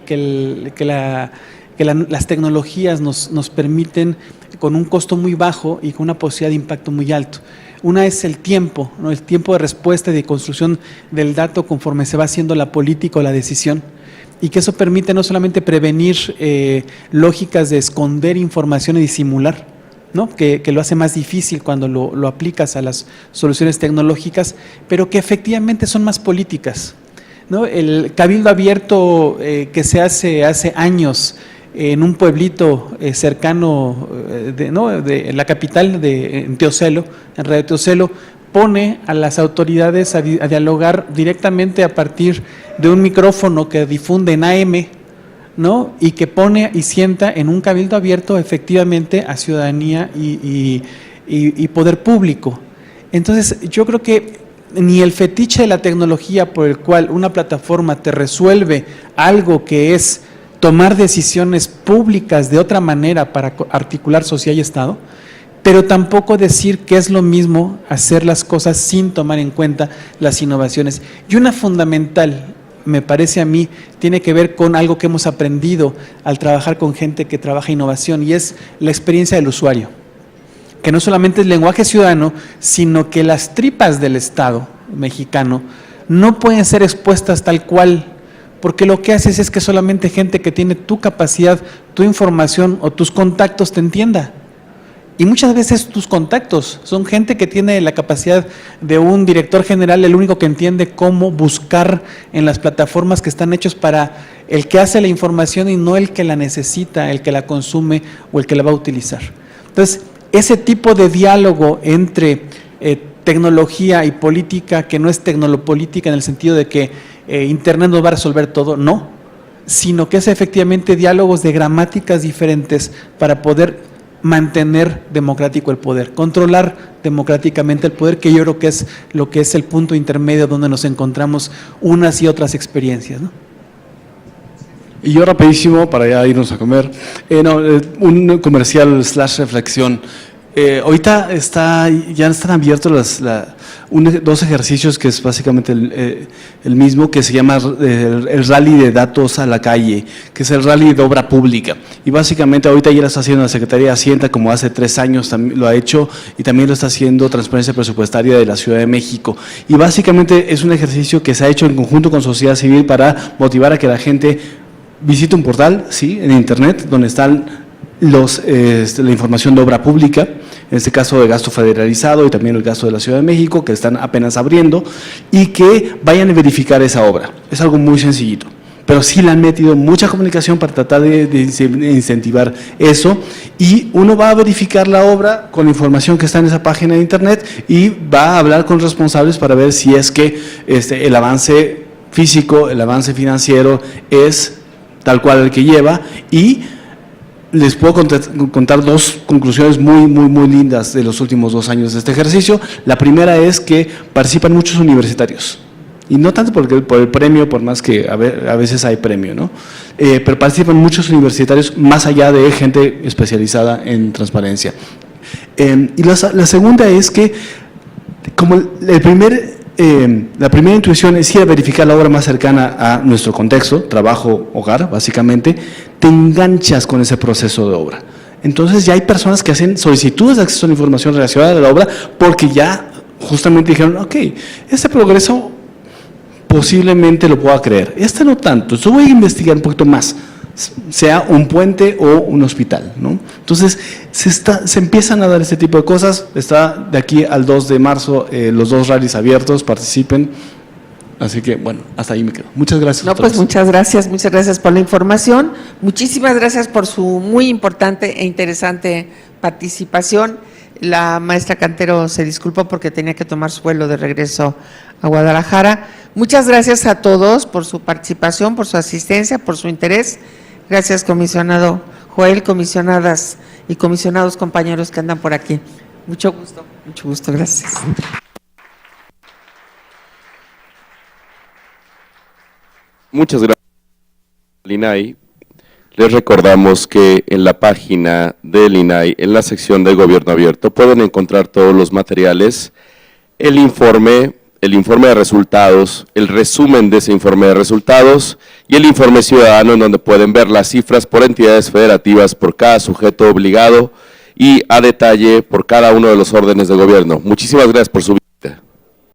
las tecnologías nos permiten con un costo muy bajo y con una posibilidad de impacto muy alto. Una es el tiempo, ¿no? El tiempo de respuesta y de construcción del dato conforme se va haciendo la política o la decisión, y que eso permite no solamente prevenir lógicas de esconder información y disimular, ¿no? Que lo hace más difícil cuando lo aplicas a las soluciones tecnológicas, pero que efectivamente son más políticas, ¿no? El cabildo abierto que se hace años en un pueblito cercano de la capital en Teocelo, en Radio Teocelo, pone a las autoridades a dialogar directamente a partir de un micrófono que difunde en AM, ¿no? Y que pone y sienta en un cabildo abierto efectivamente a ciudadanía y poder público. Entonces, yo creo que ni el fetiche de la tecnología por el cual una plataforma te resuelve algo que es tomar decisiones públicas de otra manera para articular sociedad y Estado, pero tampoco decir que es lo mismo hacer las cosas sin tomar en cuenta las innovaciones. Y una fundamental, me parece a mí, tiene que ver con algo que hemos aprendido al trabajar con gente que trabaja innovación, y es la experiencia del usuario, que no solamente es lenguaje ciudadano, sino que las tripas del Estado mexicano no pueden ser expuestas tal cual, porque lo que haces es que solamente gente que tiene tu capacidad, tu información o tus contactos te entienda. Y muchas veces tus contactos son gente que tiene la capacidad de un director general, el único que entiende cómo buscar en las plataformas que están hechos para el que hace la información y no el que la necesita, el que la consume o el que la va a utilizar. Entonces, ese tipo de diálogo entre tecnología y política, que no es tecnopolítica en el sentido de que Internet nos va a resolver todo, no, sino que es efectivamente diálogos de gramáticas diferentes para poder mantener democrático el poder, controlar democráticamente el poder, que yo creo que es lo que es el punto intermedio donde nos encontramos unas y otras experiencias, ¿no? Y yo rapidísimo, para ya irnos a comer, un comercial / reflexión. Ahorita ya están abiertos dos ejercicios que es básicamente el mismo, que se llama el rally de datos a la calle, que es el rally de obra pública. Y básicamente ahorita ya lo está haciendo la Secretaría de Hacienda, como hace 3 años también lo ha hecho, y también lo está haciendo Transparencia Presupuestaria de la Ciudad de México. Y básicamente es un ejercicio que se ha hecho en conjunto con sociedad civil para motivar a que la gente visite un portal, ¿sí?, en Internet, donde están la información de obra pública, en este caso de gasto federalizado y también el gasto de la Ciudad de México, que están apenas abriendo, y que vayan a verificar esa obra. Es algo muy sencillito, pero sí le han metido mucha comunicación para tratar de incentivar eso, y uno va a verificar la obra con la información que está en esa página de Internet y va a hablar con responsables para ver si es que el avance físico, el avance financiero es tal cual el que lleva. Y les puedo contar 2 conclusiones muy lindas de los últimos 2 años de este ejercicio. La primera es que participan muchos universitarios. Y no tanto por el premio, por más que a veces hay premio, ¿no? Pero participan muchos universitarios más allá de gente especializada en transparencia. Y la segunda es que, como la primera intuición es ir a verificar la obra más cercana a nuestro contexto, trabajo, hogar, básicamente, te enganchas con ese proceso de obra. Entonces ya hay personas que hacen solicitudes de acceso a la información relacionada a la obra porque ya justamente dijeron, ok, este progreso posiblemente lo pueda creer, este no tanto, yo voy a investigar un poquito más, sea un puente o un hospital, ¿no? Entonces se empiezan a dar este tipo de cosas. Está de aquí al 2 de marzo los 2 rallies abiertos, participen. Así que, bueno, hasta ahí me quedo. Muchas gracias. No, pues muchas gracias por la información. Muchísimas gracias por su muy importante e interesante participación. La maestra Cantero se disculpó porque tenía que tomar su vuelo de regreso a Guadalajara. Muchas gracias a todos por su participación, por su asistencia, por su interés. Gracias, comisionado Joel, comisionadas y comisionados compañeros que andan por aquí. Mucho gusto, gracias. Muchas gracias, INAI. Les recordamos que en la página del INAI, en la sección de Gobierno Abierto, pueden encontrar todos los materiales, el informe de resultados, el resumen de ese informe de resultados y el informe ciudadano, en donde pueden ver las cifras por entidades federativas, por cada sujeto obligado y a detalle por cada uno de los órdenes de gobierno. Muchísimas gracias por su